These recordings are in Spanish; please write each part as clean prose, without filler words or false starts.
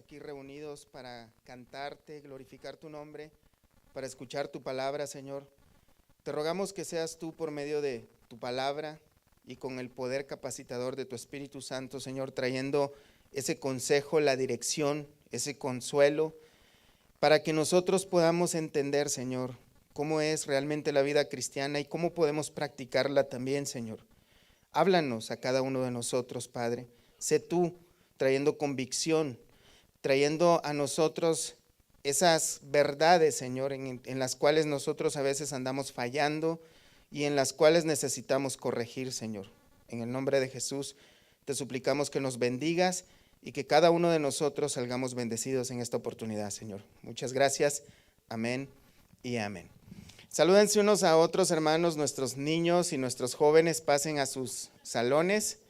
aquí reunidos para cantarte, glorificar tu nombre, para escuchar tu palabra, Señor. Te rogamos que seas tú por medio de tu palabra y con el poder capacitador de tu Espíritu Santo, Señor, trayendo ese consejo, la dirección, ese consuelo, para que nosotros podamos entender, Señor, cómo es realmente la vida cristiana y cómo podemos practicarla también, Señor. Háblanos a cada uno de nosotros, Padre. Sé tú trayendo convicción, trayendo a nosotros esas verdades, Señor, en las cuales nosotros a veces andamos fallando y en las cuales necesitamos corregir, Señor. En el nombre de Jesús te suplicamos que nos bendigas y que cada uno de nosotros salgamos bendecidos en esta oportunidad, Señor. Muchas gracias. Amén y amén. Salúdense unos a otros, hermanos. Nuestros niños y nuestros jóvenes pasen a sus salones.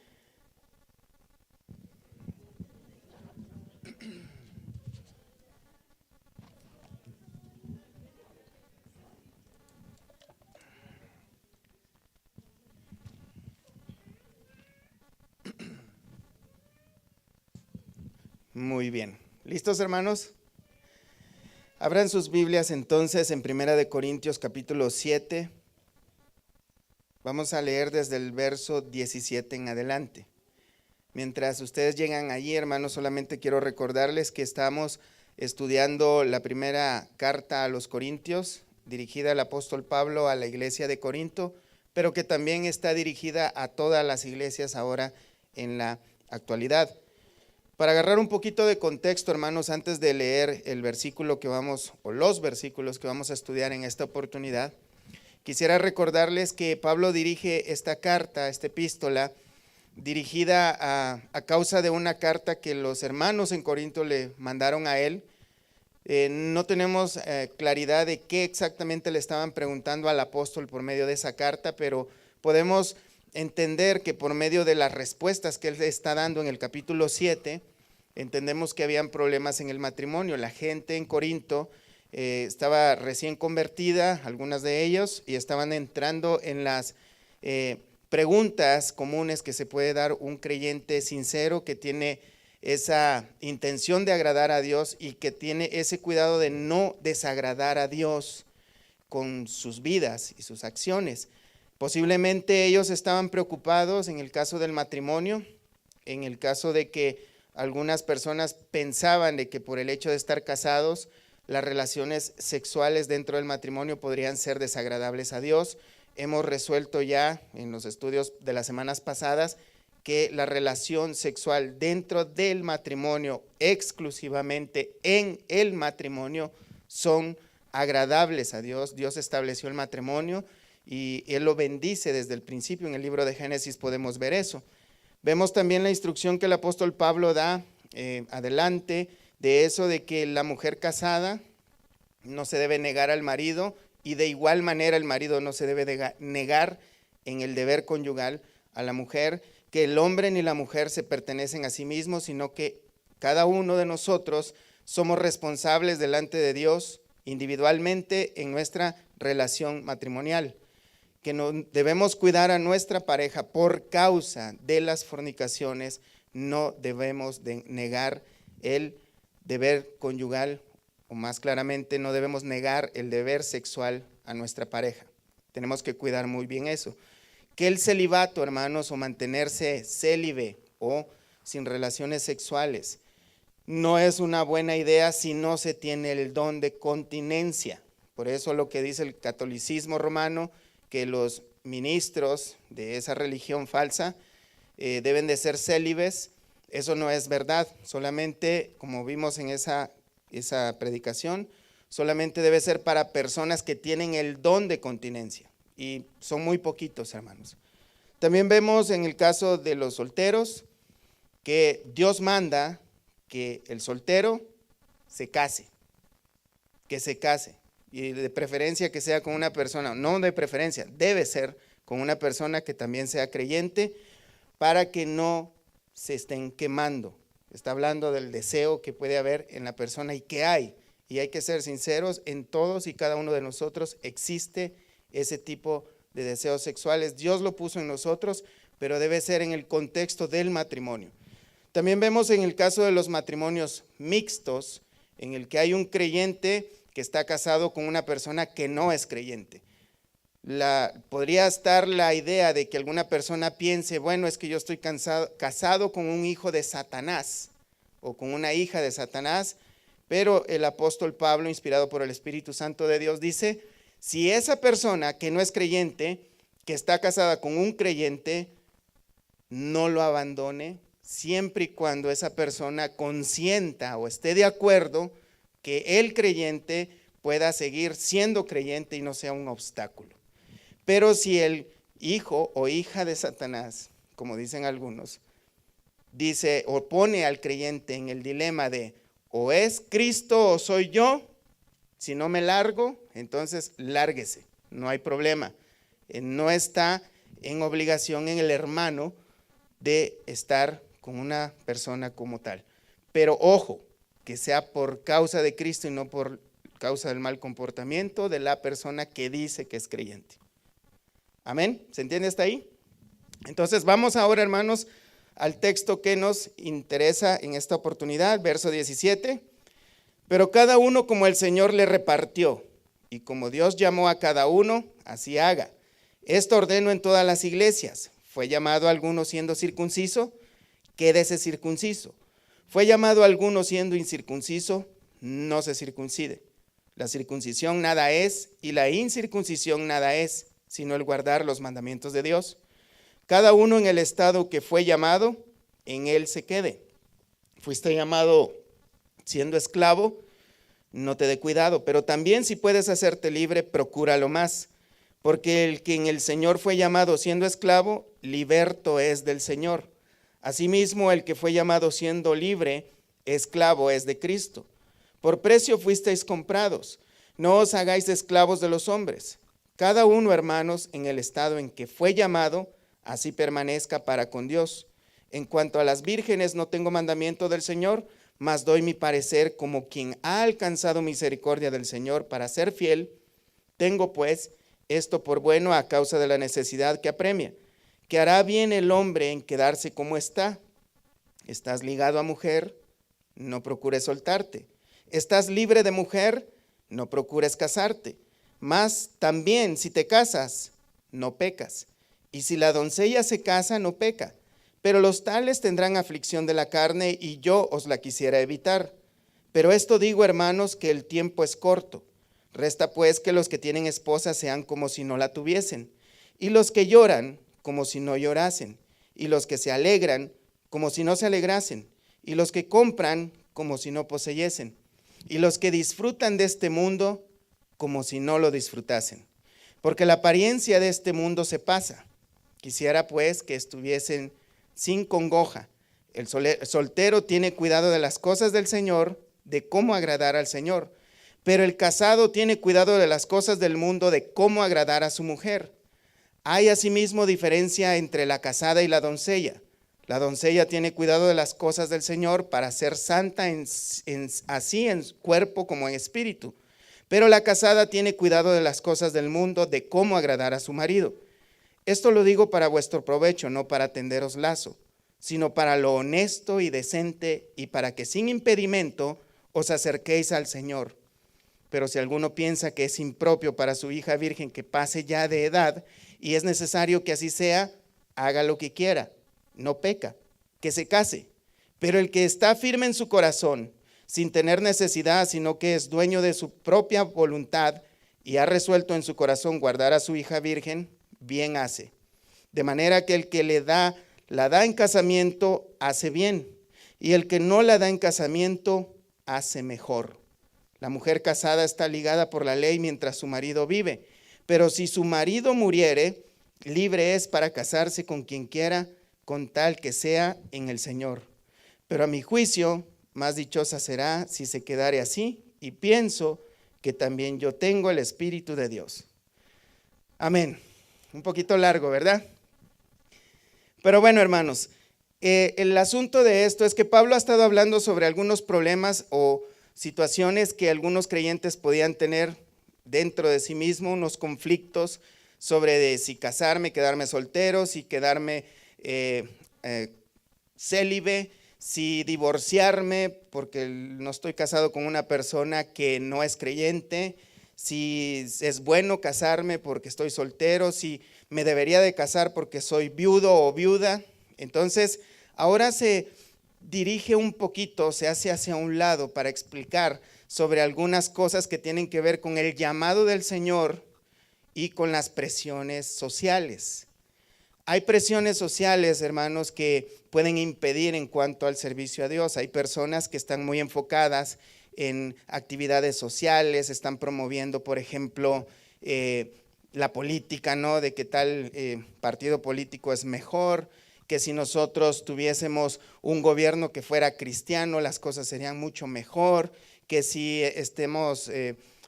Muy bien. ¿Listos, hermanos? Abran sus Biblias entonces en 1 Corintios capítulo 7. Vamos a leer desde el verso 17 en adelante. Mientras ustedes llegan allí, hermanos, solamente quiero recordarles que estamos estudiando la primera carta a los Corintios, dirigida al apóstol Pablo a la iglesia de Corinto, pero que también está dirigida a todas las iglesias ahora en la actualidad. Para agarrar un poquito de contexto, hermanos, antes de leer el versículo que vamos, o los versículos que vamos a estudiar en esta oportunidad, quisiera recordarles que Pablo dirige esta carta, esta epístola, dirigida a causa de una carta que los hermanos en Corinto le mandaron a él. No tenemos claridad de qué exactamente le estaban preguntando al apóstol por medio de esa carta, pero podemos entender que por medio de las respuestas que él está dando en el capítulo 7, entendemos que habían problemas en el matrimonio. La gente en Corinto estaba recién convertida, algunas de ellos, y estaban entrando en las preguntas comunes que se puede dar un creyente sincero que tiene esa intención de agradar a Dios y que tiene ese cuidado de no desagradar a Dios con sus vidas y sus acciones. Posiblemente ellos estaban preocupados en el caso del matrimonio, en el caso de que algunas personas pensaban de que por el hecho de estar casados, las relaciones sexuales dentro del matrimonio podrían ser desagradables a Dios. Hemos resuelto ya en los estudios de las semanas pasadas que la relación sexual dentro del matrimonio, exclusivamente en el matrimonio, son agradables a Dios. Dios estableció el matrimonio y Él lo bendice desde el principio. En el libro de Génesis podemos ver eso. Vemos también la instrucción que el apóstol Pablo da adelante de eso de que la mujer casada no se debe negar al marido y de igual manera el marido no se debe negar en el deber conyugal a la mujer, que el hombre ni la mujer se pertenecen a sí mismos, sino que cada uno de nosotros somos responsables delante de Dios individualmente en nuestra relación matrimonial, que no debemos cuidar a nuestra pareja por causa de las fornicaciones. No debemos de negar el deber conyugal, o más claramente, no debemos negar el deber sexual a nuestra pareja. Tenemos que cuidar muy bien eso. Que el celibato, hermanos, o mantenerse célibe o sin relaciones sexuales, no es una buena idea si no se tiene el don de continencia. Por eso lo que dice el catolicismo romano, que los ministros de esa religión falsa deben de ser célibes, eso no es verdad. Solamente, como vimos en esa predicación, solamente debe ser para personas que tienen el don de continencia, y son muy poquitos, hermanos. También vemos en el caso de los solteros que Dios manda que el soltero se case, que se case, y de preferencia que sea con una persona, no de preferencia, debe ser con una persona que también sea creyente, para que no se estén quemando. Está hablando del deseo que puede haber en la persona y que hay que ser sinceros, en todos y cada uno de nosotros existe ese tipo de deseos sexuales. Dios lo puso en nosotros, pero debe ser en el contexto del matrimonio. También vemos en el caso de los matrimonios mixtos, en el que hay un creyente que está casado con una persona que no es creyente. Podría estar la idea de que alguna persona piense, bueno, es que yo estoy casado con un hijo de Satanás o con una hija de Satanás, pero el apóstol Pablo, inspirado por el Espíritu Santo de Dios, dice, si esa persona que no es creyente, que está casada con un creyente, no lo abandone, siempre y cuando esa persona consienta o esté de acuerdo que el creyente pueda seguir siendo creyente y no sea un obstáculo. Pero si el hijo o hija de Satanás, como dicen algunos, dice o pone al creyente en el dilema de o es Cristo o soy yo, si no me largo, entonces lárguese, no hay problema. No está en obligación en el hermano de estar con una persona como tal. Pero ojo, que sea por causa de Cristo y no por causa del mal comportamiento de la persona que dice que es creyente. Amén, ¿se entiende hasta ahí? Entonces vamos ahora, hermanos, al texto que nos interesa en esta oportunidad, verso 17. Pero cada uno como el Señor le repartió, y como Dios llamó a cada uno, así haga. Esto ordeno en todas las iglesias. Fue llamado a alguno siendo circunciso, quédese circunciso. Fue llamado a alguno siendo incircunciso, no se circuncide. La circuncisión nada es, y la incircuncisión nada es, sino el guardar los mandamientos de Dios. Cada uno en el estado que fue llamado, en él se quede. Fuiste llamado siendo esclavo, no te dé cuidado, pero también si puedes hacerte libre, procúralo más. Porque el que en el Señor fue llamado siendo esclavo, liberto es del Señor. Asimismo, el que fue llamado siendo libre, esclavo es de Cristo. Por precio fuisteis comprados. No os hagáis esclavos de los hombres. Cada uno, hermanos, en el estado en que fue llamado, así permanezca para con Dios. En cuanto a las vírgenes, no tengo mandamiento del Señor, mas doy mi parecer como quien ha alcanzado misericordia del Señor para ser fiel. Tengo pues esto por bueno a causa de la necesidad que apremia, que hará bien el hombre en quedarse como está. Estás ligado a mujer, no procures soltarte. Estás libre de mujer, no procures casarte. Mas también si te casas, no pecas. Y si la doncella se casa, no peca. Pero los tales tendrán aflicción de la carne y yo os la quisiera evitar. Pero esto digo, hermanos, que el tiempo es corto. Resta pues que los que tienen esposa sean como si no la tuviesen, y los que lloran como si no llorasen, y los que se alegran como si no se alegrasen, y los que compran como si no poseyesen, y los que disfrutan de este mundo como si no lo disfrutasen. Porque la apariencia de este mundo se pasa. Quisiera pues que estuviesen sin congoja. El soltero tiene cuidado de las cosas del Señor, de cómo agradar al Señor. Pero el casado tiene cuidado de las cosas del mundo, de cómo agradar a su mujer. Hay asimismo diferencia entre la casada y la doncella. La doncella tiene cuidado de las cosas del Señor para ser santa así en cuerpo como en espíritu. Pero la casada tiene cuidado de las cosas del mundo, de cómo agradar a su marido. Esto lo digo para vuestro provecho, no para tenderos lazo, sino para lo honesto y decente, y para que sin impedimento os acerquéis al Señor. Pero si alguno piensa que es impropio para su hija virgen que pase ya de edad, y es necesario que así sea, haga lo que quiera, no peca, que se case. Pero el que está firme en su corazón, sin tener necesidad, sino que es dueño de su propia voluntad, y ha resuelto en su corazón guardar a su hija virgen, bien hace. De manera que el que la da en casamiento, hace bien, y el que no la da en casamiento, hace mejor. La mujer casada está ligada por la ley mientras su marido vive, pero si su marido muriere, libre es para casarse con quien quiera, con tal que sea en el Señor. Pero a mi juicio, más dichosa será si se quedare así, y pienso que también yo tengo el Espíritu de Dios. Amén. Un poquito largo, ¿verdad? Pero bueno, hermanos, el asunto de esto es que Pablo ha estado hablando sobre algunos problemas o situaciones que algunos creyentes podían tener dentro de sí mismos, unos conflictos sobre de si casarme, quedarme soltero, si quedarme célibe, si divorciarme porque no estoy casado con una persona que no es creyente, si es bueno casarme porque estoy soltero, si me debería de casar porque soy viudo o viuda. Entonces, ahora se dirige un poquito, se hace hacia un lado para explicar sobre algunas cosas que tienen que ver con el llamado del Señor y con las presiones sociales. Hay presiones sociales, hermanos, que pueden impedir en cuanto al servicio a Dios. Hay personas que están muy enfocadas en actividades sociales, están promoviendo, por ejemplo, la política, ¿no? De que tal partido político es mejor, que si nosotros tuviésemos un gobierno que fuera cristiano, las cosas serían mucho mejor, que si estemos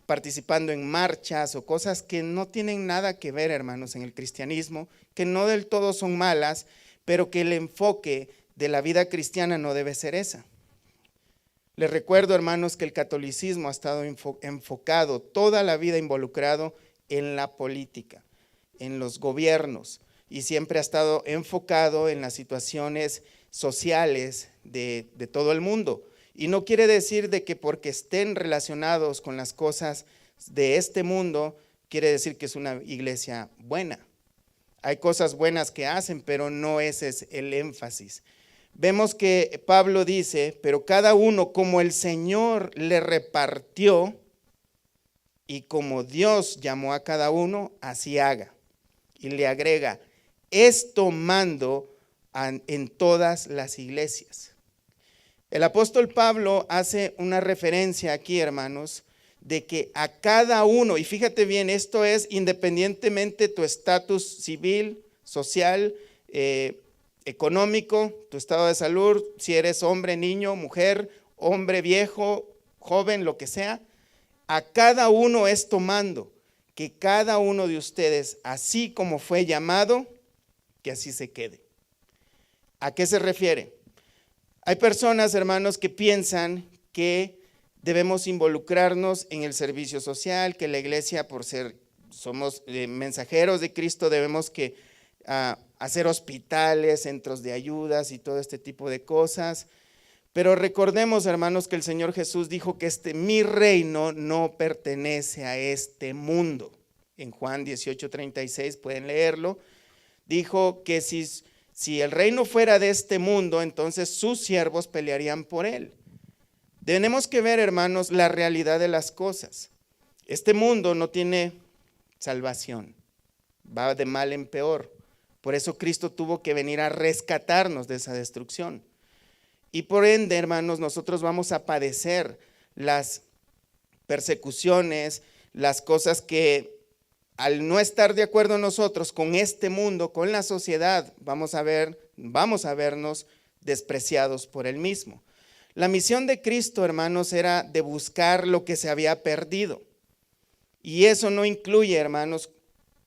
participando en marchas o cosas que no tienen nada que ver, hermanos, en el cristianismo, que no del todo son malas, pero que el enfoque de la vida cristiana no debe ser esa. Les recuerdo, hermanos, que el catolicismo ha estado enfocado toda la vida involucrado en la política, en los gobiernos, y siempre ha estado enfocado en las situaciones sociales de todo el mundo. Y no quiere decir de que porque estén relacionados con las cosas de este mundo, quiere decir que es una iglesia buena. Hay cosas buenas que hacen, pero no ese es el énfasis. Vemos que Pablo dice, pero cada uno como el Señor le repartió y como Dios llamó a cada uno, así haga. Y le agrega, esto mando en todas las iglesias. El apóstol Pablo hace una referencia aquí, hermanos, de que a cada uno, y fíjate bien, esto es independientemente tu estatus civil, social, económico, tu estado de salud, si eres hombre, niño, mujer, hombre, viejo, joven, lo que sea, a cada uno es tomando, que cada uno de ustedes, así como fue llamado, que así se quede. ¿A qué se refiere? Hay personas, hermanos, que piensan que debemos involucrarnos en el servicio social, que la iglesia, por ser, somos mensajeros de Cristo, debemos que hacer hospitales, centros de ayudas y todo este tipo de cosas. Pero recordemos, hermanos, que el Señor Jesús dijo que mi reino no pertenece a este mundo. En Juan 18:36, pueden leerlo, dijo que si el reino fuera de este mundo, entonces sus siervos pelearían por él. Tenemos que ver, hermanos, la realidad de las cosas. Este mundo no tiene salvación, va de mal en peor. Por eso Cristo tuvo que venir a rescatarnos de esa destrucción. Y por ende, hermanos, nosotros vamos a padecer las persecuciones, las cosas que al no estar de acuerdo nosotros con este mundo, con la sociedad, vamos a vernos despreciados por él mismo. La misión de Cristo, hermanos, era de buscar lo que se había perdido. Y eso no incluye, hermanos,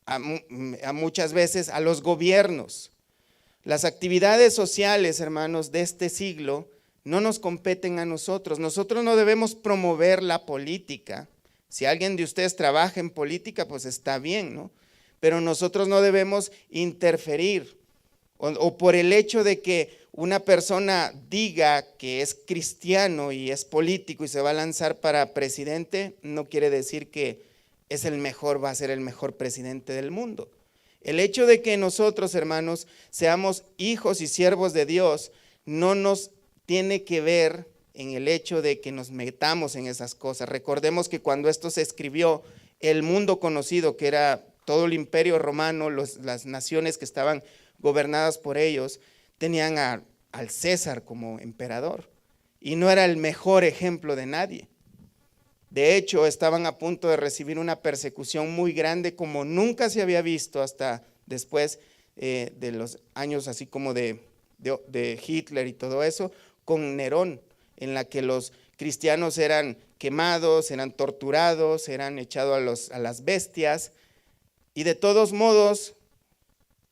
a muchas veces a los gobiernos. Las actividades sociales, hermanos, de este siglo no nos competen a nosotros. Nosotros no debemos promover la política. Si alguien de ustedes trabaja en política, pues está bien, ¿no? Pero nosotros no debemos interferir. O por el hecho de que una persona diga que es cristiano y es político y se va a lanzar para presidente, no quiere decir que es el mejor, va a ser el mejor presidente del mundo. El hecho de que nosotros, hermanos, seamos hijos y siervos de Dios, no nos tiene que ver en el hecho de que nos metamos en esas cosas. Recordemos que cuando esto se escribió, el mundo conocido, que era todo el imperio romano, las naciones que estaban gobernadas por ellos, tenían al César como emperador, y no era el mejor ejemplo de nadie. De hecho, estaban a punto de recibir una persecución muy grande como nunca se había visto hasta después de los años así como de Hitler y todo eso, con Nerón, en la que los cristianos eran quemados, eran torturados, eran echados a las bestias, y de todos modos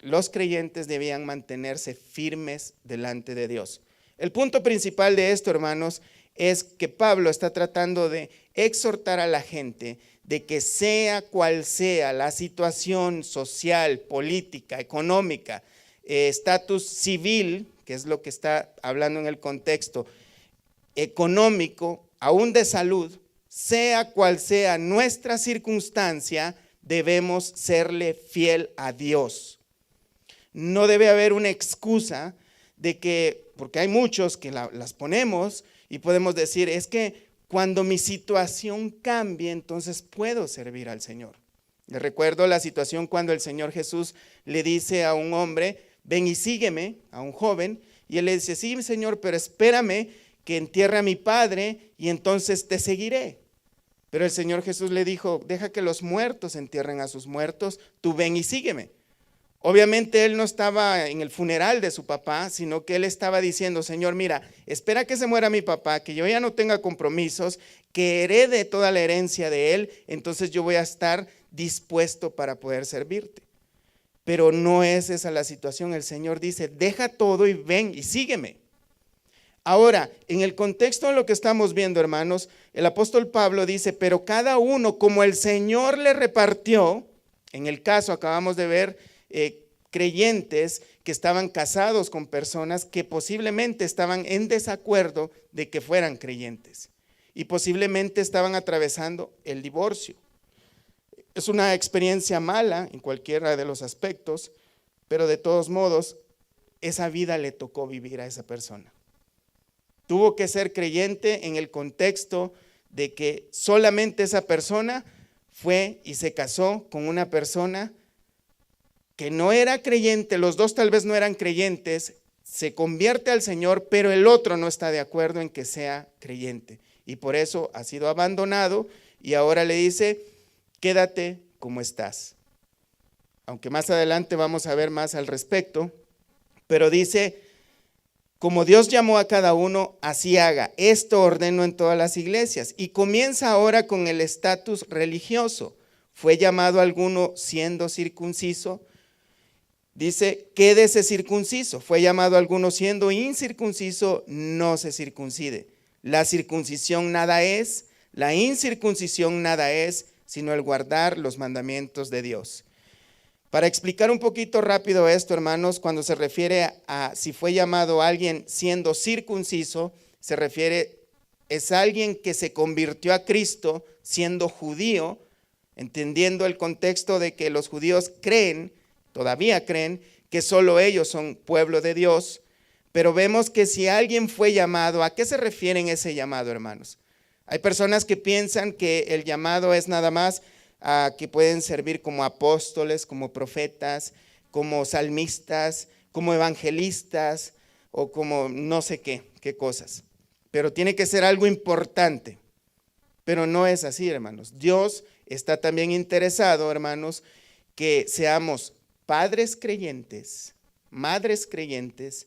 los creyentes debían mantenerse firmes delante de Dios. El punto principal de esto, hermanos, es que Pablo está tratando de exhortar a la gente de que sea cual sea la situación social, política, económica, estatus civil que es lo que está hablando en el contexto económico, aún de salud, sea cual sea nuestra circunstancia, debemos serle fiel a Dios. No debe haber una excusa de que, porque hay muchos que las ponemos y podemos decir, es que cuando mi situación cambie, entonces puedo servir al Señor. Le recuerdo la situación cuando el Señor Jesús le dice a un hombre, ven y sígueme, a un joven, y él le dice, sí, Señor, pero espérame que entierre a mi padre y entonces te seguiré. Pero el Señor Jesús le dijo, deja que los muertos entierren a sus muertos, tú ven y sígueme. Obviamente él no estaba en el funeral de su papá, sino que él estaba diciendo, Señor, mira, espera que se muera mi papá, que yo ya no tenga compromisos, que herede toda la herencia de él, entonces yo voy a estar dispuesto para poder servirte. Pero no es esa la situación. El Señor dice, deja todo y ven y sígueme. Ahora, en el contexto de lo que estamos viendo, hermanos, el apóstol Pablo dice, pero cada uno como el Señor le repartió, en el caso acabamos de ver creyentes que estaban casados con personas que posiblemente estaban en desacuerdo de que fueran creyentes y posiblemente estaban atravesando el divorcio. Es una experiencia mala en cualquiera de los aspectos, pero de todos modos, esa vida le tocó vivir a esa persona. Tuvo que ser creyente en el contexto de que solamente esa persona fue y se casó con una persona que no era creyente, los dos tal vez no eran creyentes, se convierte al Señor, pero el otro no está de acuerdo en que sea creyente. Y por eso ha sido abandonado y ahora le dice, quédate como estás. Aunque más adelante vamos a ver más al respecto, pero dice, como Dios llamó a cada uno, así haga. Esto ordeno en todas las iglesias. Y comienza ahora con el estatus religioso. Fue llamado alguno siendo circunciso. Dice, quédese circunciso. Fue llamado alguno siendo incircunciso, no se circuncide. La circuncisión nada es, la incircuncisión nada es, sino el guardar los mandamientos de Dios. Para explicar un poquito rápido esto, hermanos, cuando se refiere a si fue llamado alguien siendo circunciso, se refiere, es alguien que se convirtió a Cristo siendo judío, entendiendo el contexto de que los judíos creen, todavía creen, que solo ellos son pueblo de Dios, pero vemos que si alguien fue llamado, ¿a qué se refiere en ese llamado, hermanos? Hay personas que piensan que el llamado es nada más que pueden servir como apóstoles, como profetas, como salmistas, como evangelistas o como no sé qué cosas. Pero tiene que ser algo importante. Pero no es así, hermanos. Dios está también interesado, hermanos, que seamos padres creyentes, madres creyentes,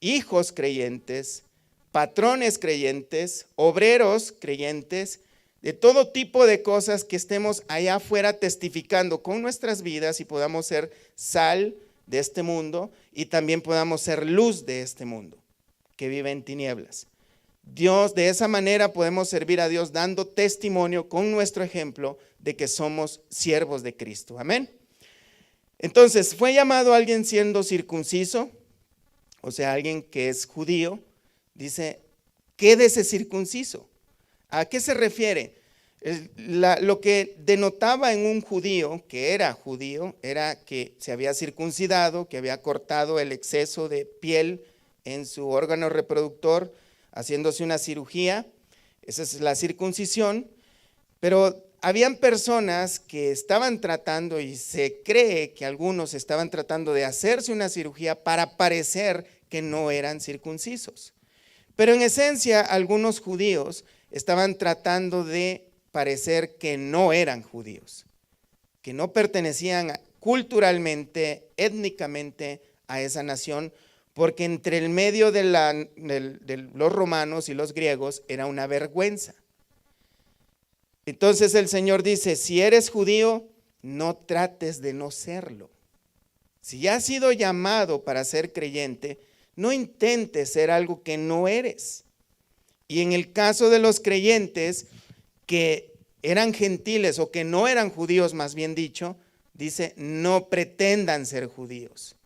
hijos creyentes, patrones creyentes, obreros creyentes, de todo tipo de cosas que estemos allá afuera testificando con nuestras vidas y podamos ser sal de este mundo y también podamos ser luz de este mundo que vive en tinieblas. Dios, de esa manera podemos servir a Dios dando testimonio con nuestro ejemplo de que somos siervos de Cristo. Amén. Entonces, fue llamado alguien siendo circunciso, o sea, alguien que es judío, dice, quédese circunciso. ¿A qué se refiere? Lo que denotaba en un judío, que era judío, era que se había circuncidado, que había cortado el exceso de piel en su órgano reproductor, haciéndose una cirugía. Esa es la circuncisión. Pero habían personas que estaban tratando, y se cree que algunos estaban tratando de hacerse una cirugía para parecer que no eran circuncisos. Pero en esencia, algunos judíos estaban tratando de parecer que no eran judíos, que no pertenecían culturalmente, étnicamente a esa nación, porque entre el medio de los romanos y los griegos era una vergüenza. Entonces el Señor dice, si eres judío, no trates de no serlo. Si ya has sido llamado para ser creyente, no intentes ser algo que no eres. Y en el caso de los creyentes que eran gentiles o que no eran judíos, más bien dicho, dice, no pretendan ser judíos.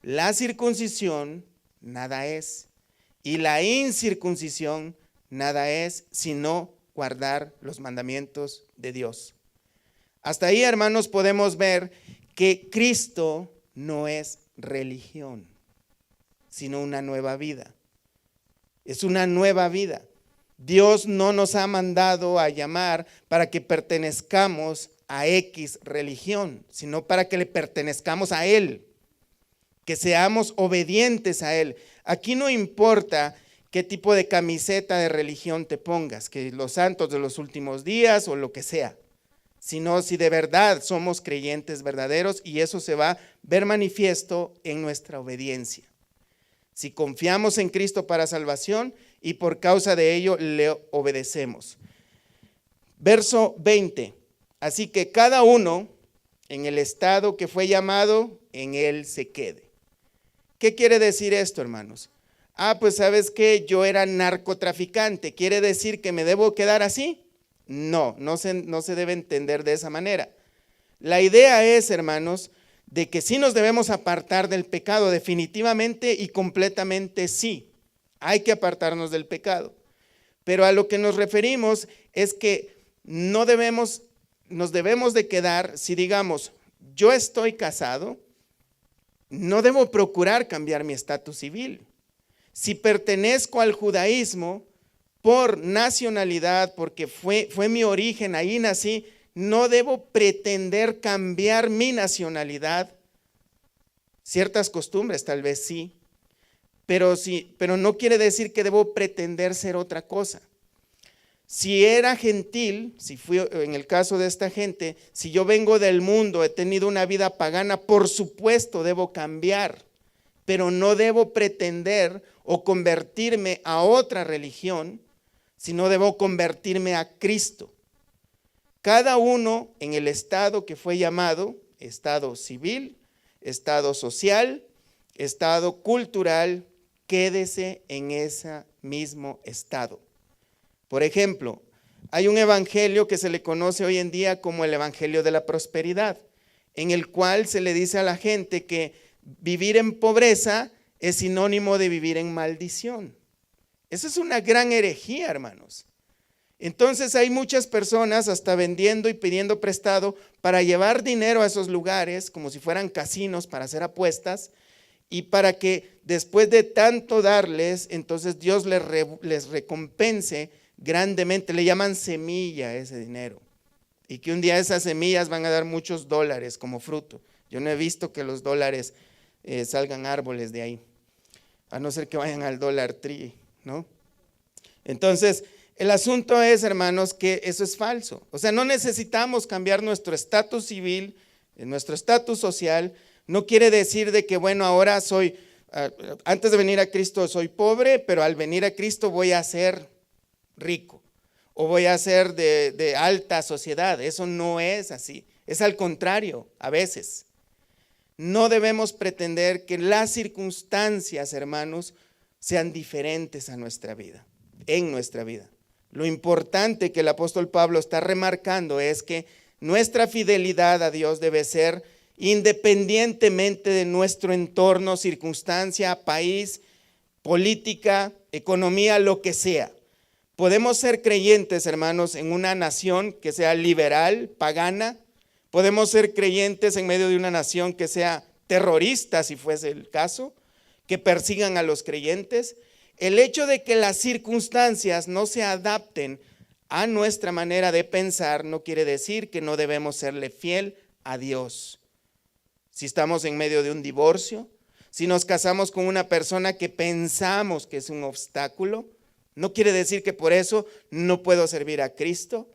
La circuncisión nada es. Y la incircuncisión nada es, sino guardar los mandamientos de Dios. Hasta ahí, hermanos, podemos ver que Cristo no es religión, sino una nueva vida. Es una nueva vida. Dios no nos ha mandado a llamar para que pertenezcamos a X religión, sino para que le pertenezcamos a Él, que seamos obedientes a Él. Aquí no importa qué tipo de camiseta de religión te pongas, que los santos de los últimos días o lo que sea, sino si de verdad somos creyentes verdaderos, y eso se va a ver manifiesto en nuestra obediencia. Si confiamos en Cristo para salvación y por causa de ello le obedecemos. Verso 20. Así que cada uno en el estado que fue llamado, en él se quede. ¿Qué quiere decir esto, hermanos? Pues ¿sabes qué? Yo era narcotraficante. ¿Quiere decir que me debo quedar así? No se debe entender de esa manera. La idea es, hermanos, de que sí nos debemos apartar del pecado, definitivamente y completamente sí. Hay que apartarnos del pecado. Pero a lo que nos referimos es que nos debemos de quedar, si digamos, yo estoy casado, no debo procurar cambiar mi estatus civil. Si pertenezco al judaísmo por nacionalidad, porque fue mi origen, ahí nací, no debo pretender cambiar mi nacionalidad. Ciertas costumbres tal vez sí, pero no quiere decir que debo pretender ser otra cosa. Si era gentil, si fui en el caso de esta gente, si yo vengo del mundo, he tenido una vida pagana, por supuesto debo cambiar, pero no debo pretender o convertirme a otra religión, sino debo convertirme a Cristo. Cada uno en el estado que fue llamado, estado civil, estado social, estado cultural, quédese en ese mismo estado. Por ejemplo, hay un evangelio que se le conoce hoy en día como el evangelio de la prosperidad, en el cual se le dice a la gente que vivir en pobreza es sinónimo de vivir en maldición. Eso es una gran herejía, hermanos. Entonces hay muchas personas hasta vendiendo y pidiendo prestado para llevar dinero a esos lugares, como si fueran casinos para hacer apuestas, y para que después de tanto darles, entonces Dios les recompense grandemente. Le llaman semilla a ese dinero, y que un día esas semillas van a dar muchos dólares como fruto. Yo no he visto que los dólares salgan árboles de ahí, a no ser que vayan al Dollar Tree, ¿no? Entonces, el asunto es, hermanos, que eso es falso. O sea, no necesitamos cambiar nuestro estatus civil, nuestro estatus social. No quiere decir de que, bueno, ahora antes de venir a Cristo soy pobre, pero al venir a Cristo voy a ser rico o voy a ser de alta sociedad. Eso no es así. Es al contrario, a veces. No debemos pretender que las circunstancias, hermanos, sean diferentes a nuestra vida, en nuestra vida. Lo importante que el apóstol Pablo está remarcando es que nuestra fidelidad a Dios debe ser independientemente de nuestro entorno, circunstancia, país, política, economía, lo que sea. Podemos ser creyentes, hermanos, en una nación que sea liberal, pagana. Podemos ser creyentes en medio de una nación que sea terrorista, si fuese el caso, que persigan a los creyentes. El hecho de que las circunstancias no se adapten a nuestra manera de pensar no quiere decir que no debemos serle fiel a Dios. Si estamos en medio de un divorcio, si nos casamos con una persona que pensamos que es un obstáculo, no quiere decir que por eso no puedo servir a Cristo.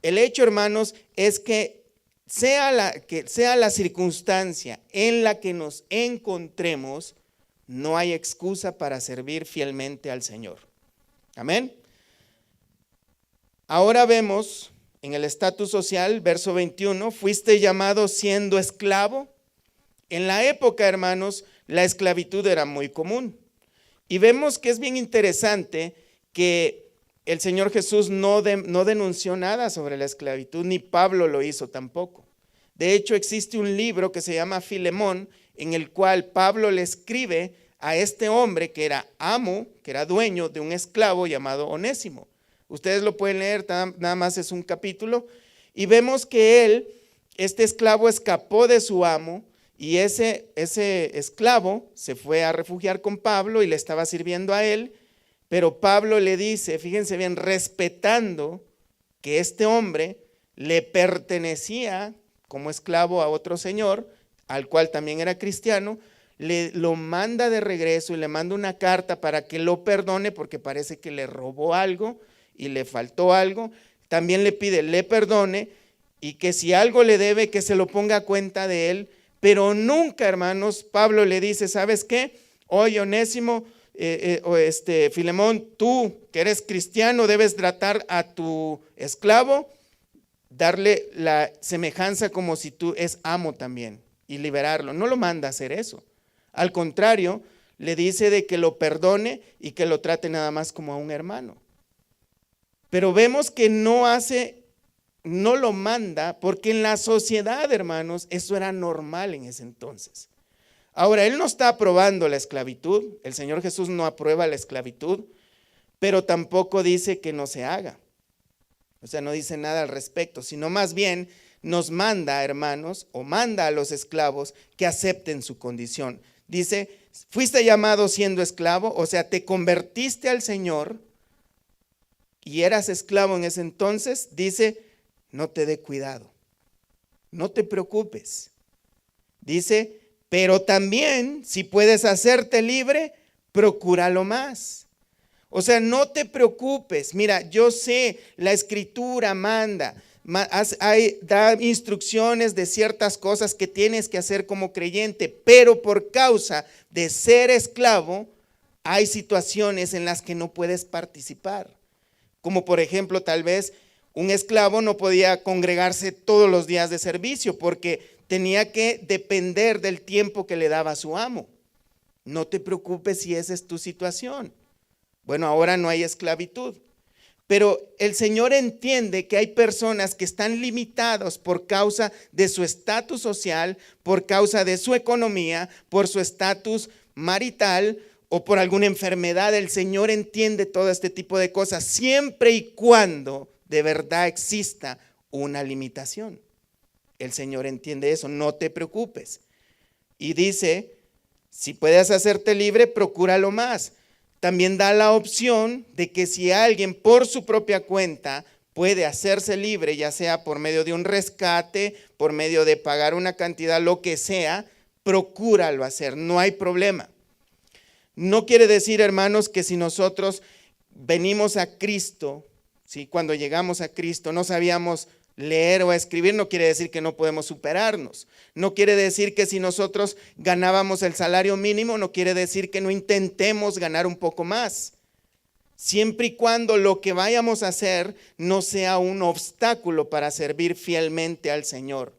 El hecho, hermanos, es que sea la circunstancia en la que nos encontremos, no hay excusa para servir fielmente al Señor. Amén. Ahora vemos en el estatus social, verso 21, fuiste llamado siendo esclavo. En la época, hermanos, la esclavitud era muy común. Y vemos que es bien interesante que el Señor Jesús no denunció nada sobre la esclavitud, ni Pablo lo hizo tampoco. De hecho, existe un libro que se llama Filemón, en el cual Pablo le escribe a este hombre que era amo, que era dueño de un esclavo llamado Onésimo. Ustedes lo pueden leer, nada más es un capítulo, y vemos que este esclavo escapó de su amo, y ese esclavo se fue a refugiar con Pablo y le estaba sirviendo a él, pero Pablo le dice, fíjense bien, respetando que este hombre le pertenecía como esclavo a otro señor, al cual también era cristiano, lo manda de regreso y le manda una carta para que lo perdone porque parece que le robó algo y le faltó algo. También le pide, le perdone y que si algo le debe, que se lo ponga a cuenta de él. Pero nunca, hermanos, Pablo le dice, ¿sabes qué? Oye, Onésimo, Filemón, tú que eres cristiano debes tratar a tu esclavo, darle la semejanza como si tú es amo también y liberarlo. No lo manda a hacer eso. Al contrario, le dice de que lo perdone y que lo trate nada más como a un hermano. Pero vemos que no lo manda porque en la sociedad, hermanos, eso era normal en ese entonces. Ahora, él no está aprobando la esclavitud, el Señor Jesús no aprueba la esclavitud, pero tampoco dice que no se haga. O sea, no dice nada al respecto, sino más bien nos manda, hermanos, o manda a los esclavos que acepten su condición. Dice, fuiste llamado siendo esclavo, o sea, te convertiste al Señor y eras esclavo en ese entonces. Dice, no te dé cuidado, no te preocupes. Dice, pero también si puedes hacerte libre, procúralo más. O sea, no te preocupes. Mira, yo sé, la Escritura da instrucciones de ciertas cosas que tienes que hacer como creyente, pero por causa de ser esclavo, hay situaciones en las que no puedes participar. Como por ejemplo, tal vez un esclavo no podía congregarse todos los días de servicio porque tenía que depender del tiempo que le daba su amo. No te preocupes si esa es tu situación. Bueno, ahora no hay esclavitud, pero el Señor entiende que hay personas que están limitados por causa de su estatus social, por causa de su economía, por su estatus marital o por alguna enfermedad. El Señor entiende todo este tipo de cosas, siempre y cuando de verdad exista una limitación. El Señor entiende eso, no te preocupes. Y dice, si puedes hacerte libre, procúralo más. También da la opción de que si alguien por su propia cuenta puede hacerse libre, ya sea por medio de un rescate, por medio de pagar una cantidad, lo que sea, procúralo hacer, no hay problema. No quiere decir, hermanos, que si nosotros venimos a Cristo, ¿sí? Cuando llegamos a Cristo no sabíamos leer o escribir, no quiere decir que no podemos superarnos. No quiere decir que si nosotros ganábamos el salario mínimo, no quiere decir que no intentemos ganar un poco más. Siempre y cuando lo que vayamos a hacer no sea un obstáculo para servir fielmente al Señor.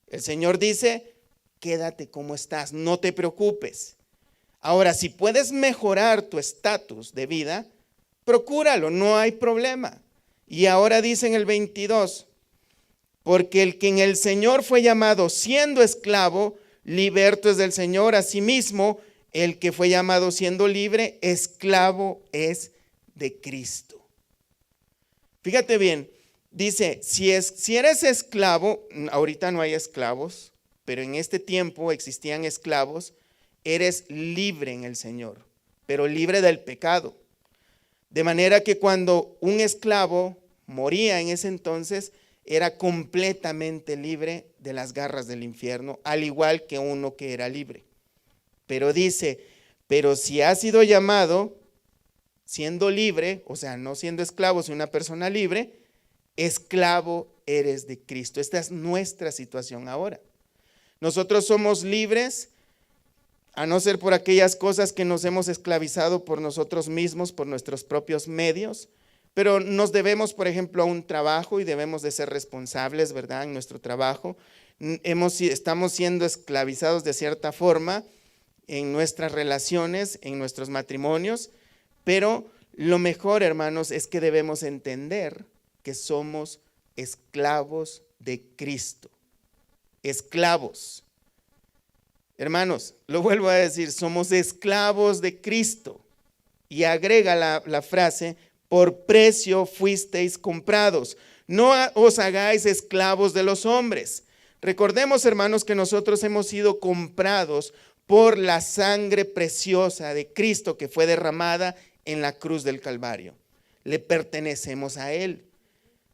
El Señor dice, quédate como estás, no te preocupes. Ahora, si puedes mejorar tu estatus de vida, procúralo, no hay problema. Y ahora dice en el 22, porque el que en el Señor fue llamado siendo esclavo, liberto es del Señor. Asimismo, el que fue llamado siendo libre, esclavo es de Cristo. Fíjate bien, dice, si eres esclavo, ahorita no hay esclavos, pero en este tiempo existían esclavos, eres libre en el Señor, pero libre del pecado. De manera que cuando un esclavo moría en ese entonces, era completamente libre de las garras del infierno, al igual que uno que era libre. Pero dice, pero si has sido llamado siendo libre, o sea, no siendo esclavo, sino una persona libre, esclavo eres de Cristo. Esta es nuestra situación ahora. Nosotros somos libres, a no ser por aquellas cosas que nos hemos esclavizado por nosotros mismos, por nuestros propios medios. Pero nos debemos, por ejemplo, a un trabajo y debemos de ser responsables, ¿verdad? En nuestro trabajo. Estamos siendo esclavizados de cierta forma en nuestras relaciones, en nuestros matrimonios, pero lo mejor, hermanos, es que debemos entender que somos esclavos de Cristo. Esclavos. Hermanos, lo vuelvo a decir, somos esclavos de Cristo. Y agrega la frase, por precio fuisteis comprados. No os hagáis esclavos de los hombres. Recordemos, hermanos, que nosotros hemos sido comprados por la sangre preciosa de Cristo que fue derramada en la cruz del Calvario. Le pertenecemos a Él.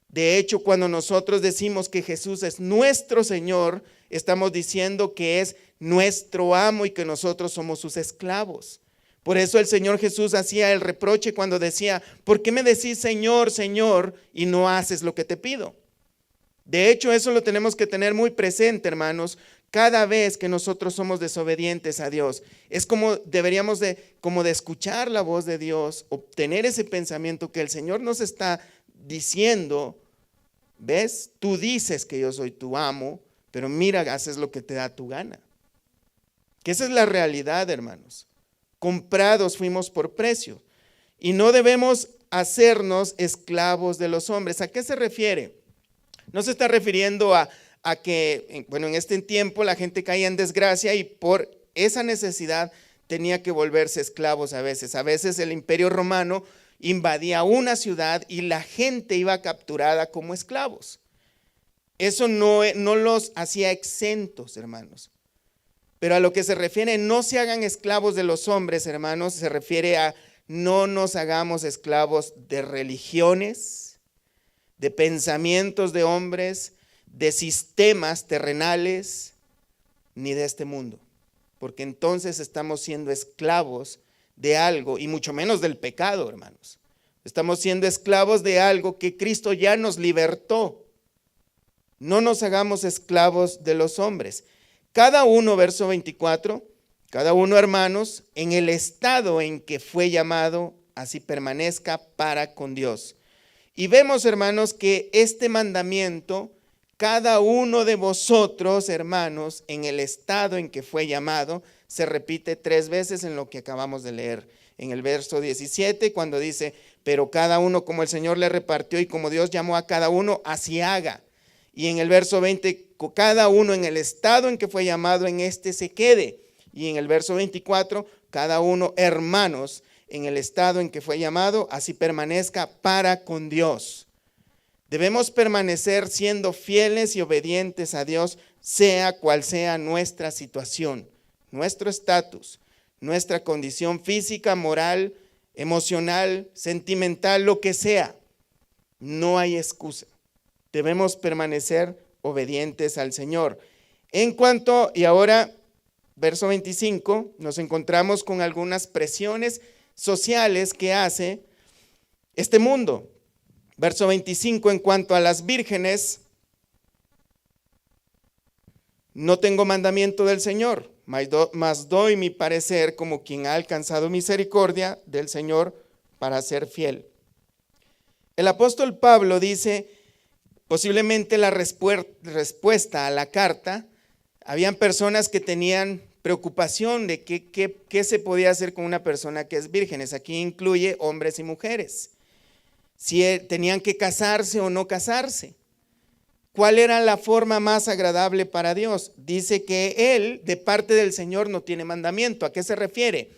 De hecho, cuando nosotros decimos que Jesús es nuestro Señor, estamos diciendo que es nuestro amo y que nosotros somos sus esclavos. Por eso el Señor Jesús hacía el reproche cuando decía, ¿por qué me decís Señor, Señor, y no haces lo que te pido? De hecho, eso lo tenemos que tener muy presente, hermanos, cada vez que nosotros somos desobedientes a Dios. Es como deberíamos de escuchar la voz de Dios, obtener ese pensamiento que el Señor nos está diciendo, ¿ves? Tú dices que yo soy tu amo, pero mira, haces lo que te da tu gana. Que esa es la realidad, hermanos. Comprados fuimos por precio y no debemos hacernos esclavos de los hombres. ¿A qué se refiere? No se está refiriendo a que, bueno, en este tiempo la gente caía en desgracia y por esa necesidad tenía que volverse esclavos a veces. A veces el Imperio Romano invadía una ciudad y la gente iba capturada como esclavos. Eso no los hacía exentos, hermanos. Pero a lo que se refiere, no se hagan esclavos de los hombres, hermanos, se refiere a no nos hagamos esclavos de religiones, de pensamientos de hombres, de sistemas terrenales, ni de este mundo. Porque entonces estamos siendo esclavos de algo, y mucho menos del pecado, hermanos. Estamos siendo esclavos de algo que Cristo ya nos libertó. No nos hagamos esclavos de los hombres. Cada uno, verso 24, cada uno, hermanos, en el estado en que fue llamado, así permanezca para con Dios. Y vemos, hermanos, que este mandamiento, cada uno de vosotros, hermanos, en el estado en que fue llamado, se repite 3 veces en lo que acabamos de leer. En el verso 17, cuando dice, pero cada uno como el Señor le repartió y como Dios llamó a cada uno, así haga. Y en el verso 20, cada uno en el estado en que fue llamado, en este se quede. Y en el verso 24, cada uno, hermanos, en el estado en que fue llamado, así permanezca para con Dios. Debemos permanecer siendo fieles y obedientes a Dios, sea cual sea nuestra situación, nuestro estatus, nuestra condición física, moral, emocional, sentimental, lo que sea. No hay excusa. Debemos permanecer obedientes al Señor. En cuanto, y ahora, verso 25, nos encontramos con algunas presiones sociales que hace este mundo. Verso 25, en cuanto a las vírgenes, no tengo mandamiento del Señor, mas doy mi parecer como quien ha alcanzado misericordia del Señor para ser fiel. El apóstol Pablo dice, posiblemente la respuesta a la carta, habían personas que tenían preocupación de qué se podía hacer con una persona que es virgen. Aquí incluye hombres y mujeres. Si tenían que casarse o no casarse. ¿Cuál era la forma más agradable para Dios? Dice que Él, de parte del Señor, no tiene mandamiento. ¿A qué se refiere?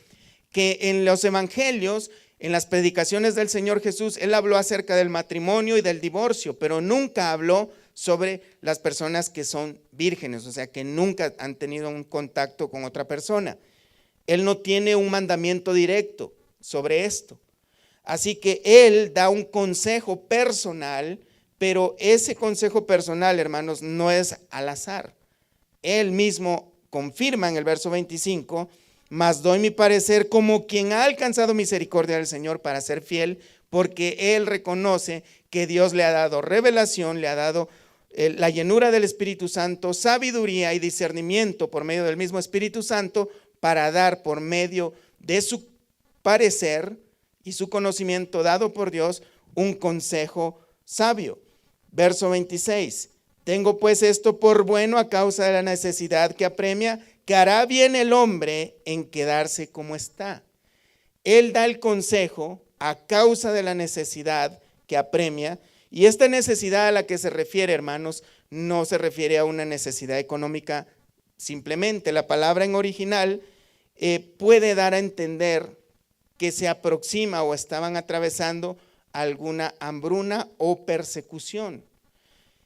Que en los evangelios, en las predicaciones del Señor Jesús, Él habló acerca del matrimonio y del divorcio, pero nunca habló sobre las personas que son vírgenes, o sea, que nunca han tenido un contacto con otra persona. Él no tiene un mandamiento directo sobre esto. Así que Él da un consejo personal, pero ese consejo personal, hermanos, no es al azar. Él mismo confirma en el verso 25, mas doy mi parecer como quien ha alcanzado misericordia del Señor para ser fiel, porque Él reconoce que Dios le ha dado revelación, le ha dado la llenura del Espíritu Santo, sabiduría y discernimiento por medio del mismo Espíritu Santo para dar por medio de su parecer y su conocimiento dado por Dios un consejo sabio. Verso 26, tengo pues esto por bueno a causa de la necesidad que apremia, que hará bien el hombre en quedarse como está. Él da el consejo a causa de la necesidad que apremia, y esta necesidad a la que se refiere, hermanos, no se refiere a una necesidad económica simplemente la palabra en original puede dar a entender que se aproxima o estaban atravesando alguna hambruna o persecución.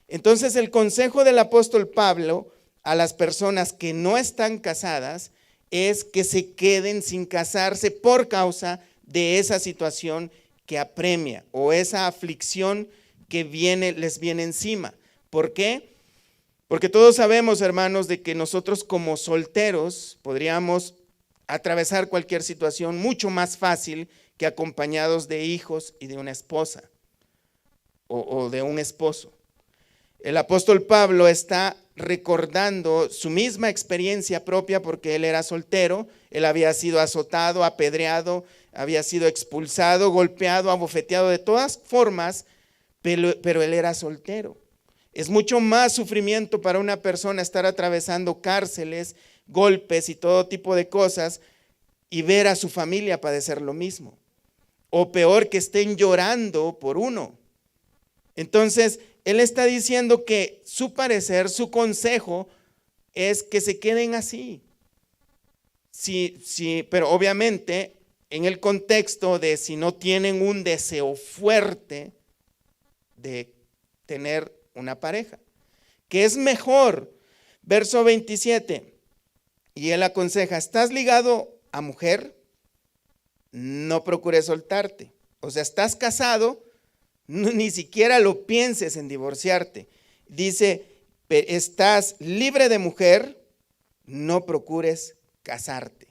Entonces el consejo del apóstol Pablo a las personas que no están casadas es que se queden sin casarse por causa de esa situación que apremia o esa aflicción que les viene encima. ¿Por qué? Porque todos sabemos, hermanos, de que nosotros como solteros podríamos atravesar cualquier situación mucho más fácil que acompañados de hijos y de una esposa o de un esposo. El apóstol Pablo está recordando su misma experiencia propia porque él era soltero, él había sido azotado, apedreado, había sido expulsado, golpeado, abofeteado de todas formas, pero él era soltero. Es mucho más sufrimiento para una persona estar atravesando cárceles, golpes y todo tipo de cosas y ver a su familia padecer lo mismo. O peor, que estén llorando por uno. Entonces, él está diciendo que su parecer, su consejo es que se queden así. Sí, pero obviamente en el contexto de si no tienen un deseo fuerte de tener una pareja, que es mejor. Verso 27, y él aconseja, ¿estás ligado a mujer? No procures soltarte. O sea, estás casado, ni siquiera lo pienses en divorciarte. Dice, estás libre de mujer, no procures casarte.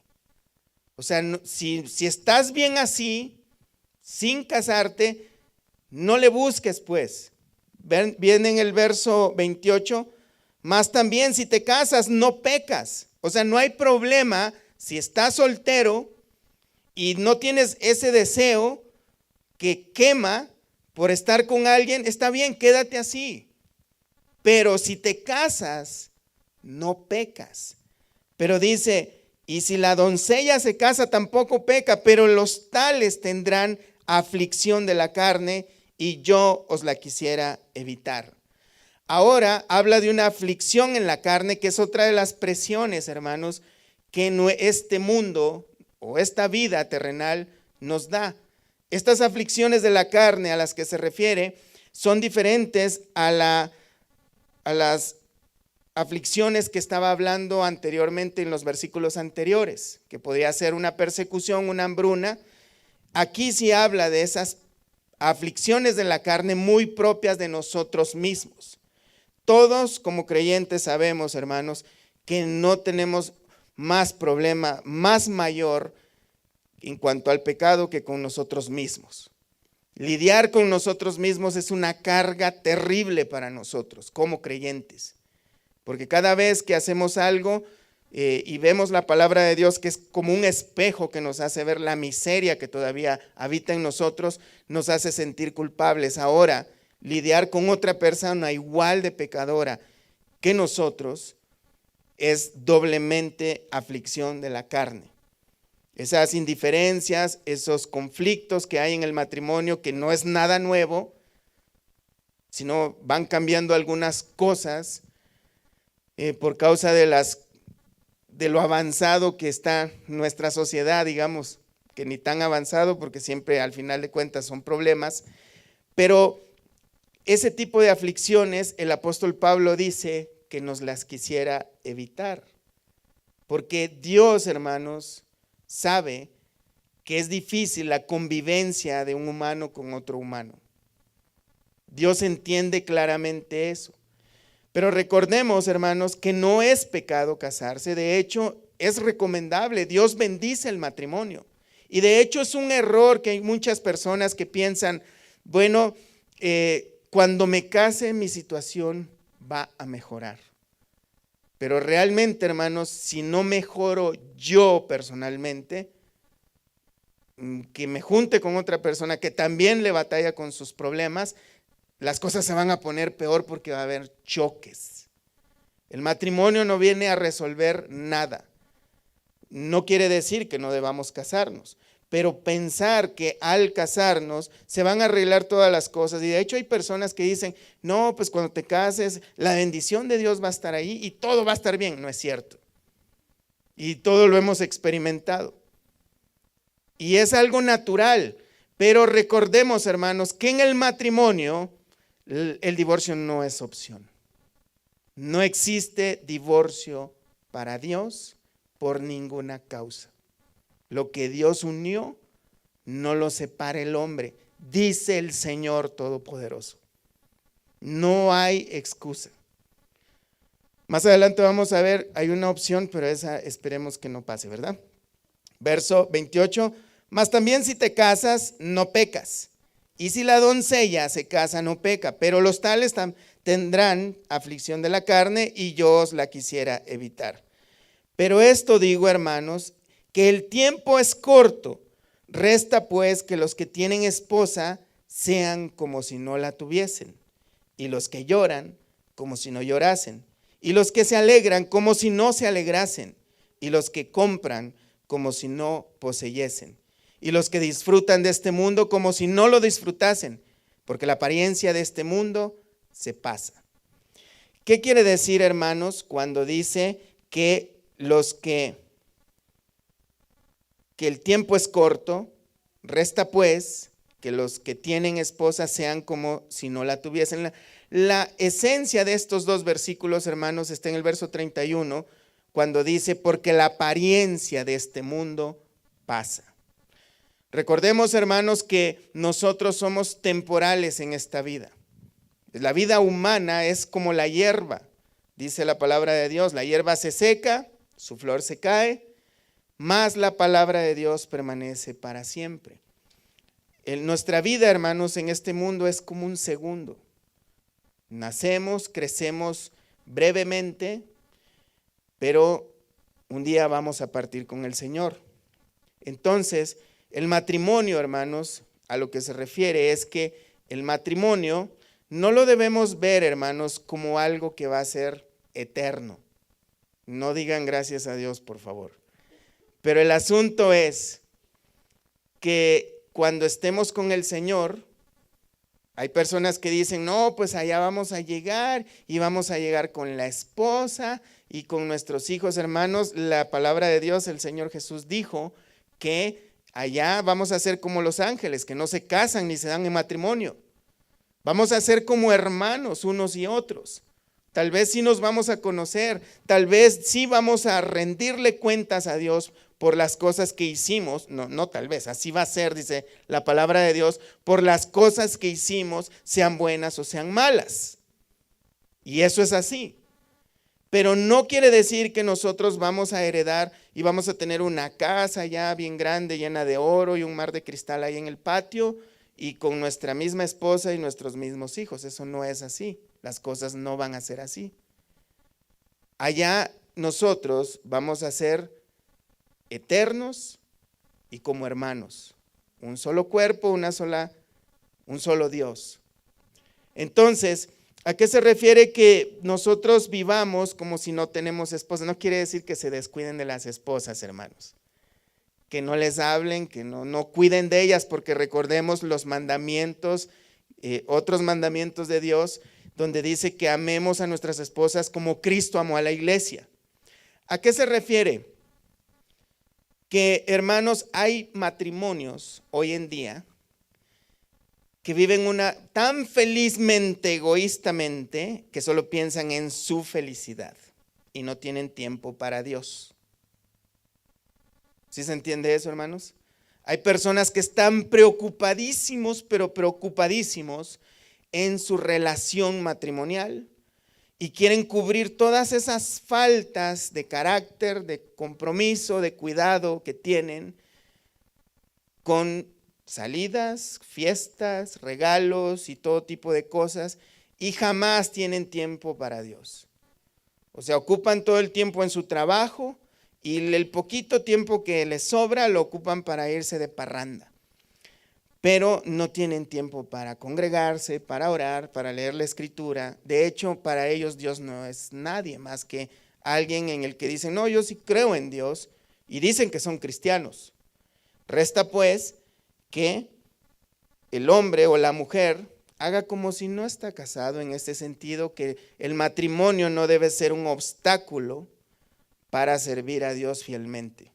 O sea, si estás bien así, sin casarte, no le busques pues. Viene en el verso 28, más también si te casas no pecas. O sea, no hay problema si estás soltero y no tienes ese deseo que quema por estar con alguien, está bien, quédate así. Pero si te casas, no pecas. Pero dice, y si la doncella se casa tampoco peca, pero los tales tendrán aflicción de la carne y yo os la quisiera evitar. Ahora habla de una aflicción en la carne, que es otra de las presiones, hermanos, que este mundo o esta vida terrenal nos da. Estas aflicciones de la carne a las que se refiere son diferentes a las aflicciones que estaba hablando anteriormente en los versículos anteriores, que podría ser una persecución, una hambruna. Aquí sí habla de esas aflicciones de la carne muy propias de nosotros mismos. Todos como creyentes sabemos, hermanos, que no tenemos más problema, más mayor en cuanto al pecado que con nosotros mismos. Lidiar con nosotros mismos es una carga terrible para nosotros como creyentes, porque cada vez que hacemos algo y vemos la palabra de Dios, que es como un espejo que nos hace ver la miseria que todavía habita en nosotros, nos hace sentir culpables. Ahora, lidiar con otra persona igual de pecadora que nosotros es doblemente aflicción de la carne. Esas indiferencias, esos conflictos que hay en el matrimonio, que no es nada nuevo, sino van cambiando algunas cosas por causa de lo avanzado que está nuestra sociedad, digamos, que ni tan avanzado porque siempre al final de cuentas son problemas, pero ese tipo de aflicciones el apóstol Pablo dice que nos las quisiera evitar, porque Dios, hermanos, sabe que es difícil la convivencia de un humano con otro humano. Dios entiende claramente eso. Pero recordemos, hermanos, que no es pecado casarse. De hecho, es recomendable. Dios bendice el matrimonio. Y de hecho es un error que hay muchas personas que piensan, bueno, cuando me case mi situación va a mejorar. Pero realmente, hermanos, si no mejoro yo personalmente, que me junte con otra persona que también le batalla con sus problemas, las cosas se van a poner peor porque va a haber choques. El matrimonio no viene a resolver nada. No quiere decir que no debamos casarnos, pero pensar que al casarnos se van a arreglar todas las cosas. Y de hecho hay personas que dicen, no, pues cuando te cases, la bendición de Dios va a estar ahí y todo va a estar bien. No es cierto. Y todo lo hemos experimentado. Y es algo natural. Pero recordemos, hermanos, que en el matrimonio el divorcio no es opción. No existe divorcio para Dios por ninguna causa. Lo que Dios unió, no lo separa el hombre, dice el Señor Todopoderoso. No hay excusa. Más adelante vamos a ver, hay una opción, pero esa esperemos que no pase, ¿verdad? Verso 28, mas también si te casas, no pecas. Y si la doncella se casa, no peca, pero los tales tendrán aflicción de la carne y yo os la quisiera evitar. Pero esto digo, hermanos, que el tiempo es corto. Resta pues que los que tienen esposa sean como si no la tuviesen, y los que lloran como si no llorasen, y los que se alegran como si no se alegrasen, y los que compran como si no poseyesen, y los que disfrutan de este mundo como si no lo disfrutasen, porque la apariencia de este mundo se pasa. ¿Qué quiere decir, hermanos, cuando dice que el tiempo es corto? Resta pues que los que tienen esposa sean como si no la tuviesen. La esencia de estos dos versículos, hermanos, está en el verso 31, cuando dice, porque la apariencia de este mundo pasa. Recordemos, hermanos, que nosotros somos temporales en esta vida. La vida humana es como la hierba, dice la palabra de Dios. La hierba se seca, su flor se cae, mas la palabra de Dios permanece para siempre. Nuestra vida, hermanos, en este mundo es como un segundo. Nacemos, crecemos brevemente, pero un día vamos a partir con el Señor. Entonces, el matrimonio, hermanos, a lo que se refiere es que el matrimonio no lo debemos ver, hermanos, como algo que va a ser eterno. No digan gracias a Dios, por favor. Pero el asunto es que cuando estemos con el Señor, hay personas que dicen, no, pues allá vamos a llegar y vamos a llegar con la esposa y con nuestros hijos, hermanos. La palabra de Dios, el Señor Jesús dijo que allá vamos a ser como los ángeles, que no se casan ni se dan en matrimonio. Vamos a ser como hermanos unos y otros. Tal vez sí nos vamos a conocer, tal vez sí vamos a rendirle cuentas a Dios por las cosas que hicimos, no tal vez, así va a ser, dice la palabra de Dios, por las cosas que hicimos, sean buenas o sean malas. Y eso es así. Pero no quiere decir que nosotros vamos a heredar y vamos a tener una casa ya bien grande, llena de oro y un mar de cristal ahí en el patio y con nuestra misma esposa y nuestros mismos hijos. Eso no es así. Las cosas no van a ser así. Allá nosotros vamos a ser eternos y como hermanos. Un solo cuerpo, un solo Dios. Entonces, ¿a qué se refiere que nosotros vivamos como si no tenemos esposa? No quiere decir que se descuiden de las esposas, hermanos. Que no les hablen, que no cuiden de ellas, porque recordemos los mandamientos, otros mandamientos de Dios, donde dice que amemos a nuestras esposas como Cristo amó a la iglesia. ¿A qué se refiere? Que, hermanos, hay matrimonios hoy en día que viven tan felizmente, egoístamente, que solo piensan en su felicidad y no tienen tiempo para Dios. ¿Sí se entiende eso, hermanos? Hay personas que están preocupadísimos, pero preocupadísimos en su relación matrimonial y quieren cubrir todas esas faltas de carácter, de compromiso, de cuidado que tienen con salidas, fiestas, regalos y todo tipo de cosas, y jamás tienen tiempo para Dios. O sea, ocupan todo el tiempo en su trabajo y el poquito tiempo que les sobra lo ocupan para irse de parranda. Pero no tienen tiempo para congregarse, para orar, para leer la escritura. De hecho, para ellos Dios no es nadie más que alguien en el que dicen, no, yo sí creo en Dios, y dicen que son cristianos. Resta pues que el hombre o la mujer haga como si no está casado, en este sentido que el matrimonio no debe ser un obstáculo para servir a Dios fielmente.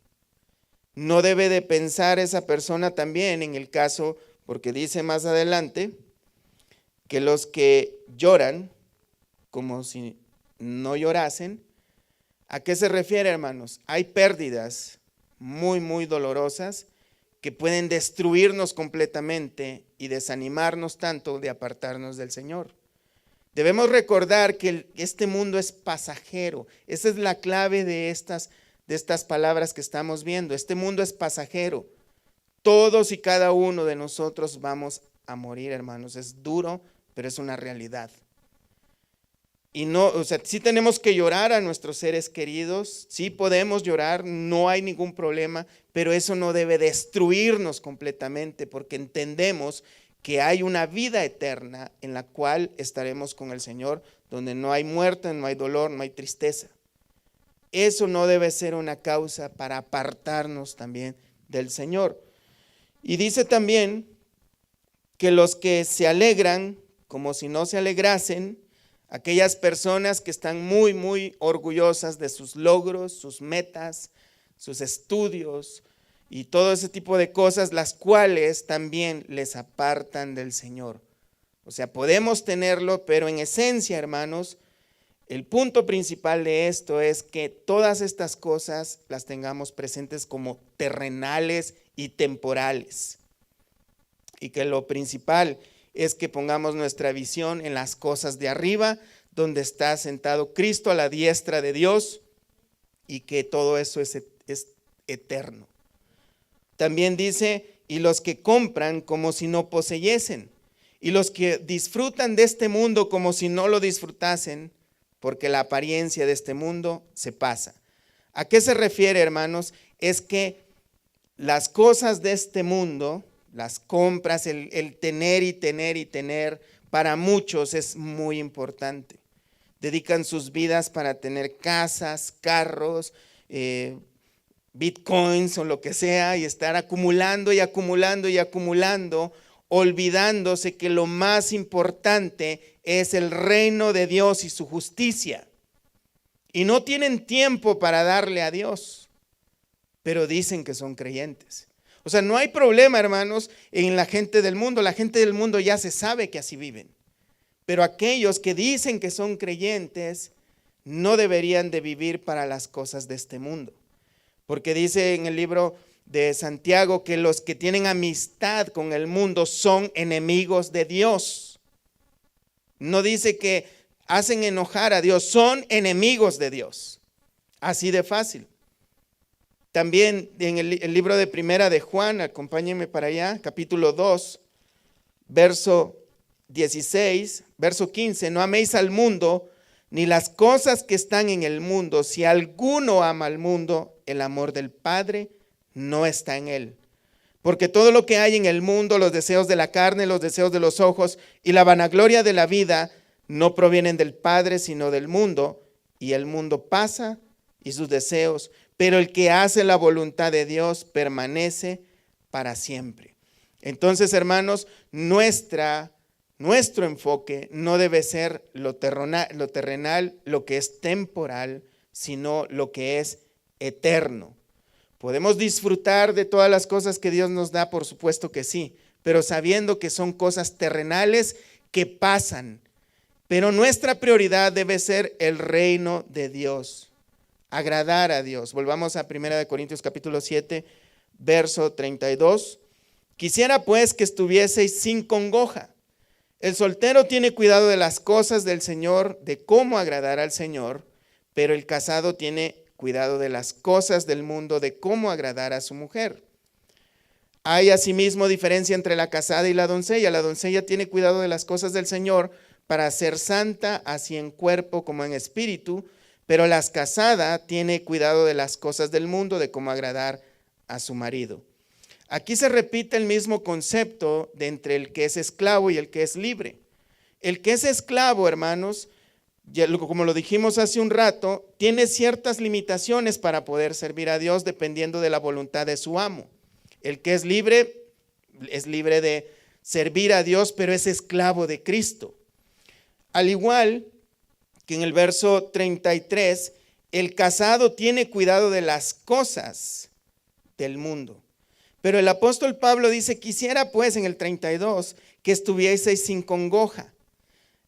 No debe de pensar esa persona también en el caso, porque dice más adelante, que los que lloran como si no llorasen. ¿A qué se refiere, hermanos? Hay pérdidas muy, muy dolorosas que pueden destruirnos completamente y desanimarnos tanto de apartarnos del Señor. Debemos recordar que este mundo es pasajero. Esa es la clave de estas palabras que estamos viendo. Este mundo es pasajero. Todos y cada uno de nosotros vamos a morir, hermanos. Es duro, pero es una realidad. Y no, sí tenemos que llorar a nuestros seres queridos, sí podemos llorar, no hay ningún problema, pero eso no debe destruirnos completamente, porque entendemos que hay una vida eterna en la cual estaremos con el Señor, donde no hay muerte, no hay dolor, no hay tristeza. Eso no debe ser una causa para apartarnos también del Señor. Y dice también que los que se alegran como si no se alegrasen, aquellas personas que están muy, muy orgullosas de sus logros, sus metas, sus estudios y todo ese tipo de cosas, las cuales también les apartan del Señor. O sea, podemos tenerlo, pero en esencia, hermanos, el punto principal de esto es que todas estas cosas las tengamos presentes como terrenales y temporales. Y que lo principal es que pongamos nuestra visión en las cosas de arriba, donde está sentado Cristo a la diestra de Dios, y que todo eso es eterno. También dice, y los que compran como si no poseyesen, y los que disfrutan de este mundo como si no lo disfrutasen, porque la apariencia de este mundo se pasa. ¿A qué se refiere, hermanos? Es que las cosas de este mundo, las compras, el tener y tener y tener, para muchos es muy importante. Dedican sus vidas para tener casas, carros, bitcoins o lo que sea, y estar acumulando y acumulando y acumulando, olvidándose que lo más importante es el reino de Dios y su justicia. Y no tienen tiempo para darle a Dios, pero dicen que son creyentes. O sea, no hay problema, hermanos, en la gente del mundo. La gente del mundo ya se sabe que así viven. Pero aquellos que dicen que son creyentes no deberían de vivir para las cosas de este mundo. Porque dice en el libro de Santiago que los que tienen amistad con el mundo son enemigos de Dios. No dice que hacen enojar a Dios, son enemigos de Dios. Así de fácil. También en el libro de Primera de Juan, acompáñenme para allá, capítulo 2, verso 16, verso 15, no améis al mundo ni las cosas que están en el mundo. Si alguno ama al mundo, el amor del Padre no está en él. Porque todo lo que hay en el mundo, los deseos de la carne, los deseos de los ojos y la vanagloria de la vida, no provienen del Padre, sino del mundo. Y el mundo pasa y sus deseos, pero el que hace la voluntad de Dios permanece para siempre. Entonces, hermanos, nuestro enfoque no debe ser lo terrenal, lo que es temporal, sino lo que es eterno. Podemos disfrutar de todas las cosas que Dios nos da, por supuesto que sí, pero sabiendo que son cosas terrenales que pasan. Pero nuestra prioridad debe ser el reino de Dios, agradar a Dios. Volvamos a 1 Corintios capítulo 7, verso 32. Quisiera pues que estuvieseis sin congoja. El soltero tiene cuidado de las cosas del Señor, de cómo agradar al Señor, pero el casado tiene cuidado de las cosas del mundo, de cómo agradar a su mujer. Hay asimismo diferencia entre la casada y la doncella. La doncella tiene cuidado de las cosas del Señor para ser santa, así en cuerpo como en espíritu, pero la casada tiene cuidado de las cosas del mundo, de cómo agradar a su marido. Aquí se repite el mismo concepto de entre el que es esclavo y el que es libre. El que es esclavo, hermanos, como lo dijimos hace un rato, tiene ciertas limitaciones para poder servir a Dios dependiendo de la voluntad de su amo. El que es libre de servir a Dios, pero es esclavo de Cristo. Al igual que en el verso 33, el casado tiene cuidado de las cosas del mundo. Pero el apóstol Pablo dice, quisiera pues en el 32 que estuvieseis sin congoja.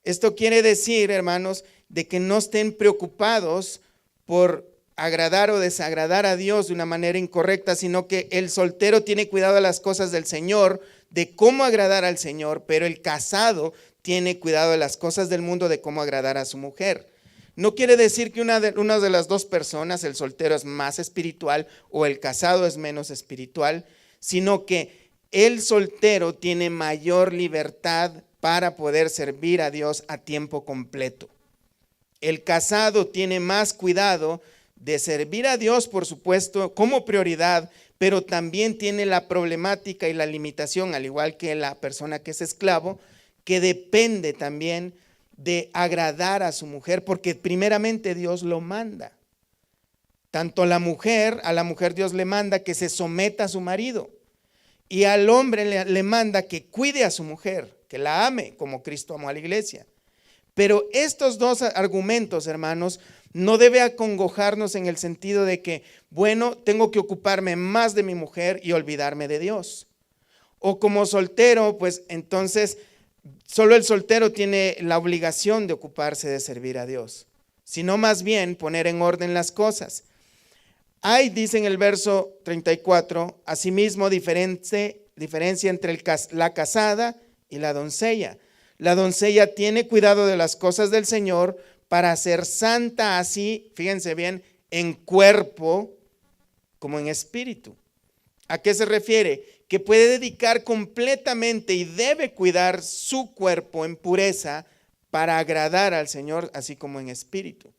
Esto quiere decir, hermanos, de que no estén preocupados por agradar o desagradar a Dios de una manera incorrecta, sino que el soltero tiene cuidado de las cosas del Señor, de cómo agradar al Señor, pero el casado tiene cuidado de las cosas del mundo, de cómo agradar a su mujer. No quiere decir que una de las dos personas, el soltero es más espiritual o el casado es menos espiritual, sino que el soltero tiene mayor libertad para poder servir a Dios a tiempo completo. El casado tiene más cuidado de servir a Dios, por supuesto, como prioridad, pero también tiene la problemática y la limitación, al igual que la persona que es esclavo, que depende también de agradar a su mujer, porque primeramente Dios lo manda. Tanto a la mujer Dios le manda que se someta a su marido, y al hombre le manda que cuide a su mujer, que la ame como Cristo amó a la iglesia. Pero estos dos argumentos, hermanos, no debe acongojarnos en el sentido de que, bueno, tengo que ocuparme más de mi mujer y olvidarme de Dios. O como soltero, pues entonces solo el soltero tiene la obligación de ocuparse de servir a Dios, sino más bien poner en orden las cosas. Hay, dice en el verso 34, asimismo diferencia entre la casada y la doncella. La doncella tiene cuidado de las cosas del Señor para ser santa así, fíjense bien, en cuerpo como en espíritu. ¿A qué se refiere? Que puede dedicar completamente y debe cuidar su cuerpo en pureza para agradar al Señor, así como en espíritu.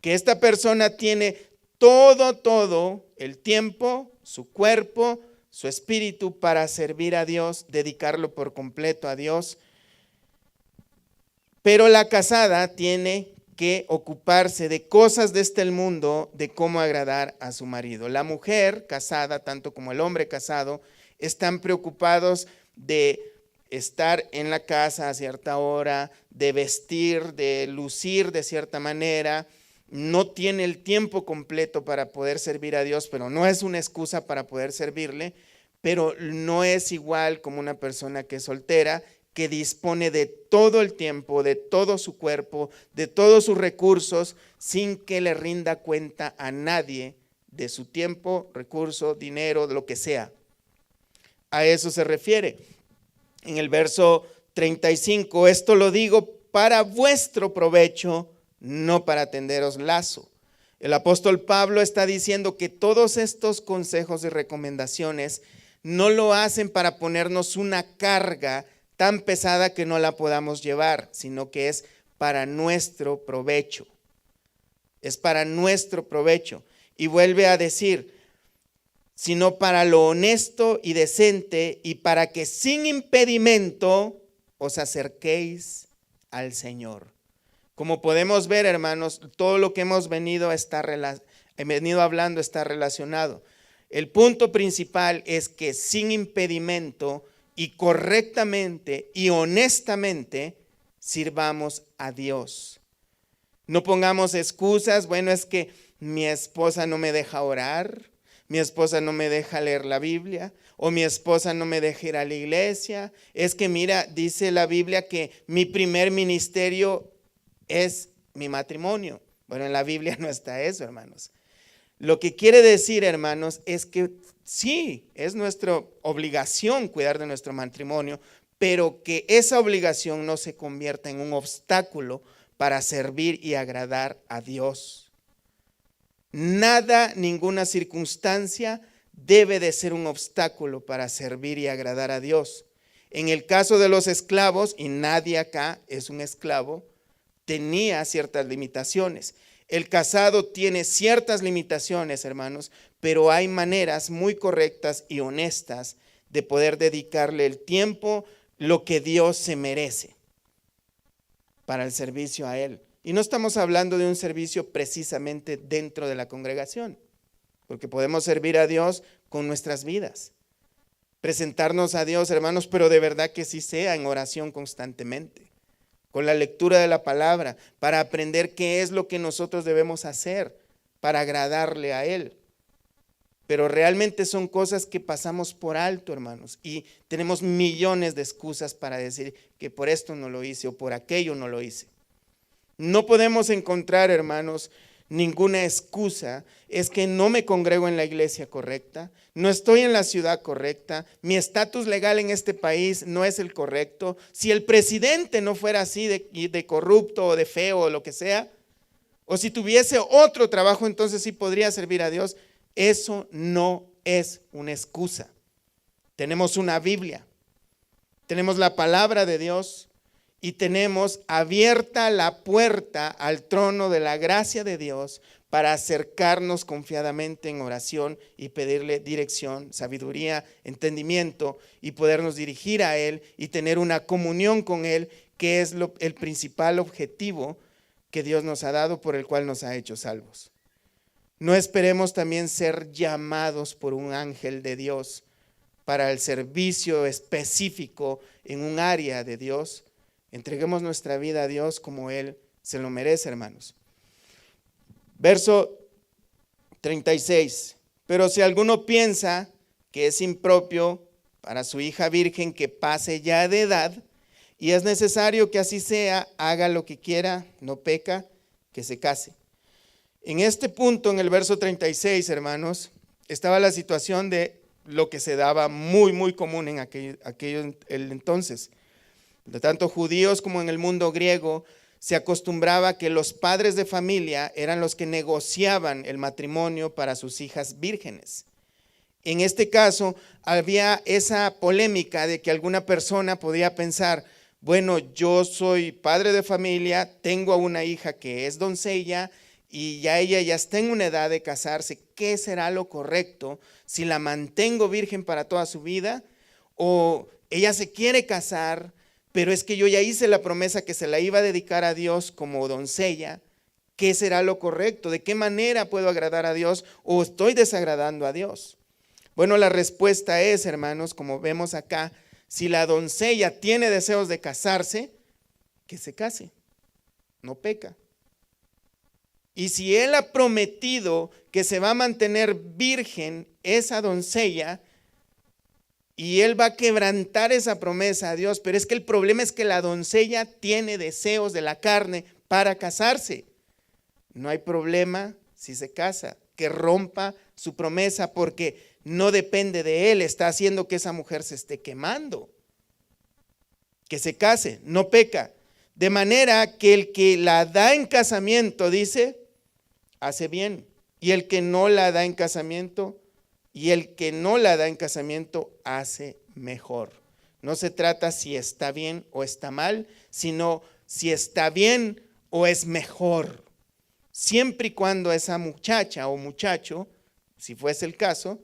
Que esta persona tiene todo el tiempo, su cuerpo, su espíritu para servir a Dios, dedicarlo por completo a Dios. Pero la casada tiene que ocuparse de cosas de este mundo, de cómo agradar a su marido. La mujer casada, tanto como el hombre casado, están preocupados de estar en la casa a cierta hora, de vestir, de lucir de cierta manera. No tiene el tiempo completo para poder servir a Dios, pero no es una excusa para poder servirle, pero no es igual como una persona que es soltera, que dispone de todo el tiempo, de todo su cuerpo, de todos sus recursos, sin que le rinda cuenta a nadie de su tiempo, recurso, dinero, de lo que sea. A eso se refiere. En el verso 35, esto lo digo para vuestro provecho, no para tenderos lazo. El apóstol Pablo está diciendo que todos estos consejos y recomendaciones no lo hacen para ponernos una carga tan pesada que no la podamos llevar, sino que es para nuestro provecho. Es para nuestro provecho. Y vuelve a decir, sino para lo honesto y decente, y para que sin impedimento os acerquéis al Señor. Como podemos ver, hermanos, todo lo que hemos venido hablando está relacionado. El punto principal es que sin impedimento y correctamente y honestamente sirvamos a Dios. No pongamos excusas, bueno, es que mi esposa no me deja orar, mi esposa no me deja leer la Biblia, o mi esposa no me deja ir a la iglesia. Es que mira, dice la Biblia que mi primer ministerio es mi matrimonio. Bueno, en la Biblia no está eso, hermanos. Lo que quiere decir, hermanos, es que sí, es nuestra obligación cuidar de nuestro matrimonio, pero que esa obligación no se convierta en un obstáculo para servir y agradar a Dios. Nada, ninguna circunstancia debe de ser un obstáculo para servir y agradar a Dios. En el caso de los esclavos, y nadie acá es un esclavo, tenía ciertas limitaciones. El casado tiene ciertas limitaciones, hermanos, pero hay maneras muy correctas y honestas de poder dedicarle el tiempo, lo que Dios se merece para el servicio a Él. Y no estamos hablando de un servicio precisamente dentro de la congregación, porque podemos servir a Dios con nuestras vidas. presentarnos a Dios, hermanos, pero de verdad que sí sea en oración constantemente, con la lectura de la palabra, para aprender qué es lo que nosotros debemos hacer para agradarle a Él. Pero realmente son cosas que pasamos por alto, hermanos, y tenemos millones de excusas para decir que por esto no lo hice o por aquello no lo hice. No podemos encontrar, hermanos, ninguna excusa. Es que no me congrego en la iglesia correcta, no estoy en la ciudad correcta, mi estatus legal en este país no es el correcto. Si el presidente no fuera así de corrupto o de feo o lo que sea, o si tuviese otro trabajo, entonces sí podría servir a Dios. Eso no es una excusa. Tenemos una Biblia, tenemos la palabra de Dios y tenemos abierta la puerta al trono de la gracia de Dios para acercarnos confiadamente en oración y pedirle dirección, sabiduría, entendimiento y podernos dirigir a Él y tener una comunión con Él, que es el principal objetivo que Dios nos ha dado, por el cual nos ha hecho salvos. No esperemos también ser llamados por un ángel de Dios para el servicio específico en un área de Dios. Entreguemos nuestra vida a Dios como Él se lo merece, hermanos. Verso 36. Pero si alguno piensa que es impropio para su hija virgen que pase ya de edad, y es necesario que así sea, haga lo que quiera, no peca, que se case. En este punto, en el verso 36, hermanos, estaba la situación de lo que se daba muy común en aquello entonces. De tanto judíos como en el mundo griego, se acostumbraba que los padres de familia eran los que negociaban el matrimonio para sus hijas vírgenes. En este caso, había esa polémica de que alguna persona podía pensar, bueno, yo soy padre de familia, tengo a una hija que es doncella, y ya ella ya está en una edad de casarse. ¿Qué será lo correcto? Si la mantengo virgen para toda su vida, o ella se quiere casar, pero es que yo ya hice la promesa que se la iba a dedicar a Dios como doncella. ¿Qué será lo correcto? ¿De qué manera puedo agradar a Dios o estoy desagradando a Dios? Bueno, la respuesta es, hermanos, como vemos acá, si la doncella tiene deseos de casarse, que se case, no peca. Y si él ha prometido que se va a mantener virgen esa doncella, y él va a quebrantar esa promesa a Dios, pero es que el problema es que la doncella tiene deseos de la carne para casarse. No hay problema si se casa, que rompa su promesa porque no depende de él, está haciendo que esa mujer se esté quemando. Que se case, no peca. De manera que el que la da en casamiento, dice, hace bien, y el que no la da en casamiento, hace mejor. No se trata si está bien o está mal, sino si está bien o es mejor. Siempre y cuando esa muchacha o muchacho, si fuese el caso,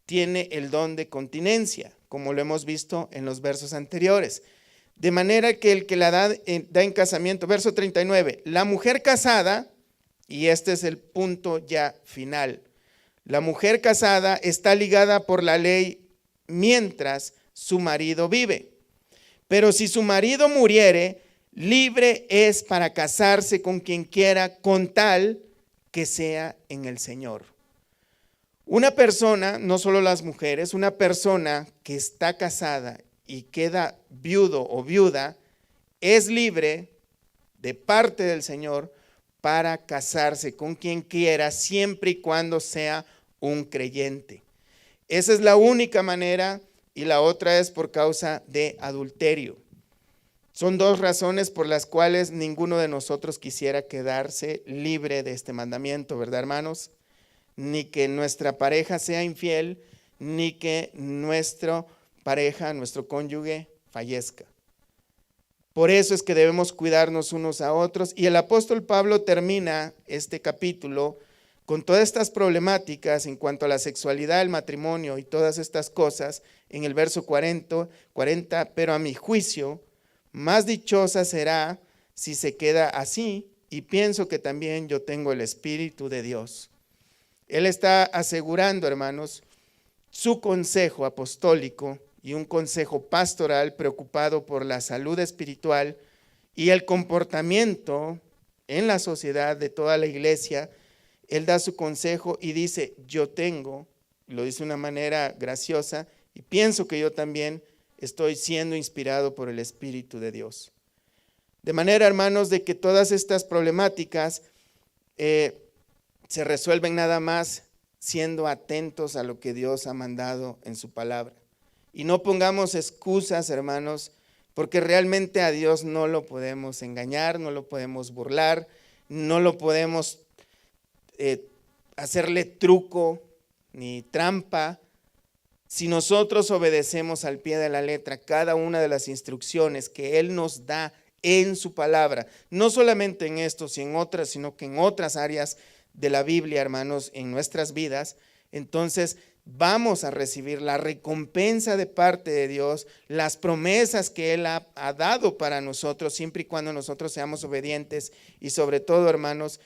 tiene el don de continencia, como lo hemos visto en los versos anteriores. De manera que el que la da en casamiento, verso 39, la mujer casada, y este es el punto ya final, la mujer casada está ligada por la ley mientras su marido vive. Pero si su marido muriere, libre es para casarse con quien quiera, con tal que sea en el Señor. Una persona, no solo las mujeres, una persona que está casada y queda viudo o viuda, es libre de parte del Señor para casarse con quien quiera, siempre y cuando sea un creyente. Esa es la única manera, y la otra es por causa de adulterio. Son dos razones por las cuales ninguno de nosotros quisiera quedarse libre de este mandamiento, ¿verdad, hermanos? Ni que nuestra pareja sea infiel, ni que nuestra pareja, nuestro cónyuge, fallezca. Por eso es que debemos cuidarnos unos a otros. Y el apóstol Pablo termina este capítulo con todas estas problemáticas en cuanto a la sexualidad, el matrimonio y todas estas cosas en el verso 40, pero a mi juicio, más dichosa será si se queda así, y pienso que también yo tengo el Espíritu de Dios. Él está asegurando, hermanos, su consejo apostólico y un consejo pastoral preocupado por la salud espiritual y el comportamiento en la sociedad de toda la iglesia. Él da su consejo y dice, yo tengo, lo dice de una manera graciosa, y pienso que yo también estoy siendo inspirado por el Espíritu de Dios. De manera, hermanos, de que todas estas problemáticas se resuelven nada más siendo atentos a lo que Dios ha mandado en su palabra. Y no pongamos excusas, hermanos, porque realmente a Dios no lo podemos engañar, no lo podemos burlar, no lo podemos hacerle truco ni trampa. Si nosotros obedecemos al pie de la letra cada una de las instrucciones que Él nos da en su palabra, no solamente en esto, sino que en otras áreas de la Biblia, hermanos, en nuestras vidas, entonces vamos a recibir la recompensa de parte de Dios, las promesas que Él ha dado para nosotros, siempre y cuando nosotros seamos obedientes. Y sobre todo, hermanos,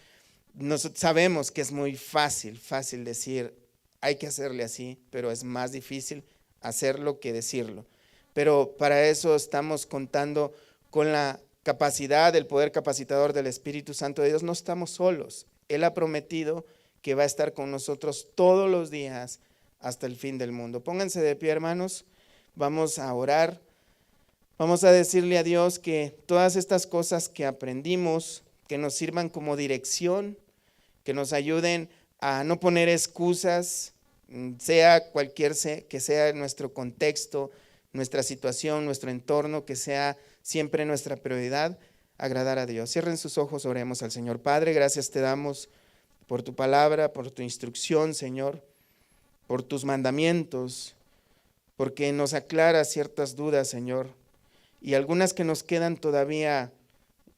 nosotros sabemos que es muy fácil decir, hay que hacerle así, pero es más difícil hacerlo que decirlo. Pero para eso estamos contando con la capacidad, el poder capacitador del Espíritu Santo de Dios. No estamos solos. Él ha prometido que va a estar con nosotros todos los días hasta el fin del mundo. Pónganse de pie, hermanos. Vamos a orar. Vamos a decirle a Dios que todas estas cosas que aprendimos, que nos sirvan como dirección, que nos ayuden a no poner excusas, sea que sea nuestro contexto, nuestra situación, nuestro entorno, que sea siempre nuestra prioridad, agradar a Dios. Cierren sus ojos, oremos al Señor. Padre, gracias te damos por tu palabra, por tu instrucción, Señor, por tus mandamientos, porque nos aclara ciertas dudas, Señor, y algunas que nos quedan todavía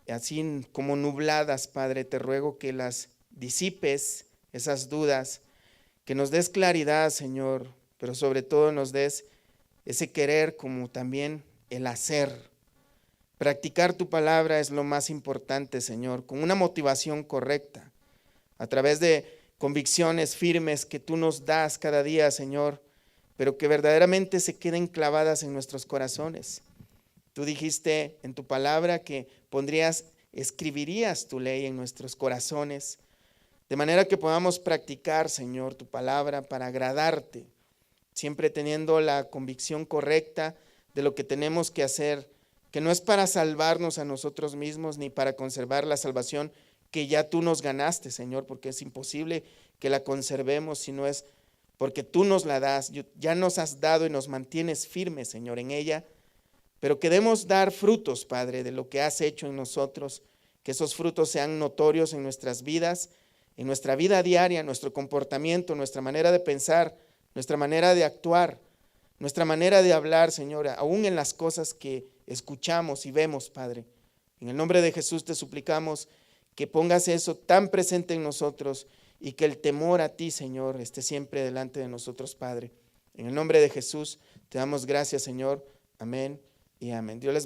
así como nubladas, Padre. Te ruego que las disipes, esas dudas, que nos des claridad, Señor, pero sobre todo nos des ese querer como también el hacer. Practicar tu palabra es lo más importante, Señor, con una motivación correcta, a través de convicciones firmes que tú nos das cada día, Señor, pero que verdaderamente se queden clavadas en nuestros corazones. Tú dijiste en tu palabra que escribirías tu ley en nuestros corazones, de manera que podamos practicar, Señor, tu palabra para agradarte, siempre teniendo la convicción correcta de lo que tenemos que hacer, que no es para salvarnos a nosotros mismos ni para conservar la salvación que ya tú nos ganaste, Señor, porque es imposible que la conservemos si no es porque tú nos la das, ya nos has dado y nos mantienes firmes, Señor, en ella, pero queremos dar frutos, Padre, de lo que has hecho en nosotros, que esos frutos sean notorios en nuestras vidas, en nuestra vida diaria, nuestro comportamiento, nuestra manera de pensar, nuestra manera de actuar, nuestra manera de hablar, Señor, aún en las cosas que escuchamos y vemos, Padre. En el nombre de Jesús te suplicamos que pongas eso tan presente en nosotros y que el temor a ti, Señor, esté siempre delante de nosotros, Padre. En el nombre de Jesús te damos gracias, Señor. Amén y amén. Dios les bendiga.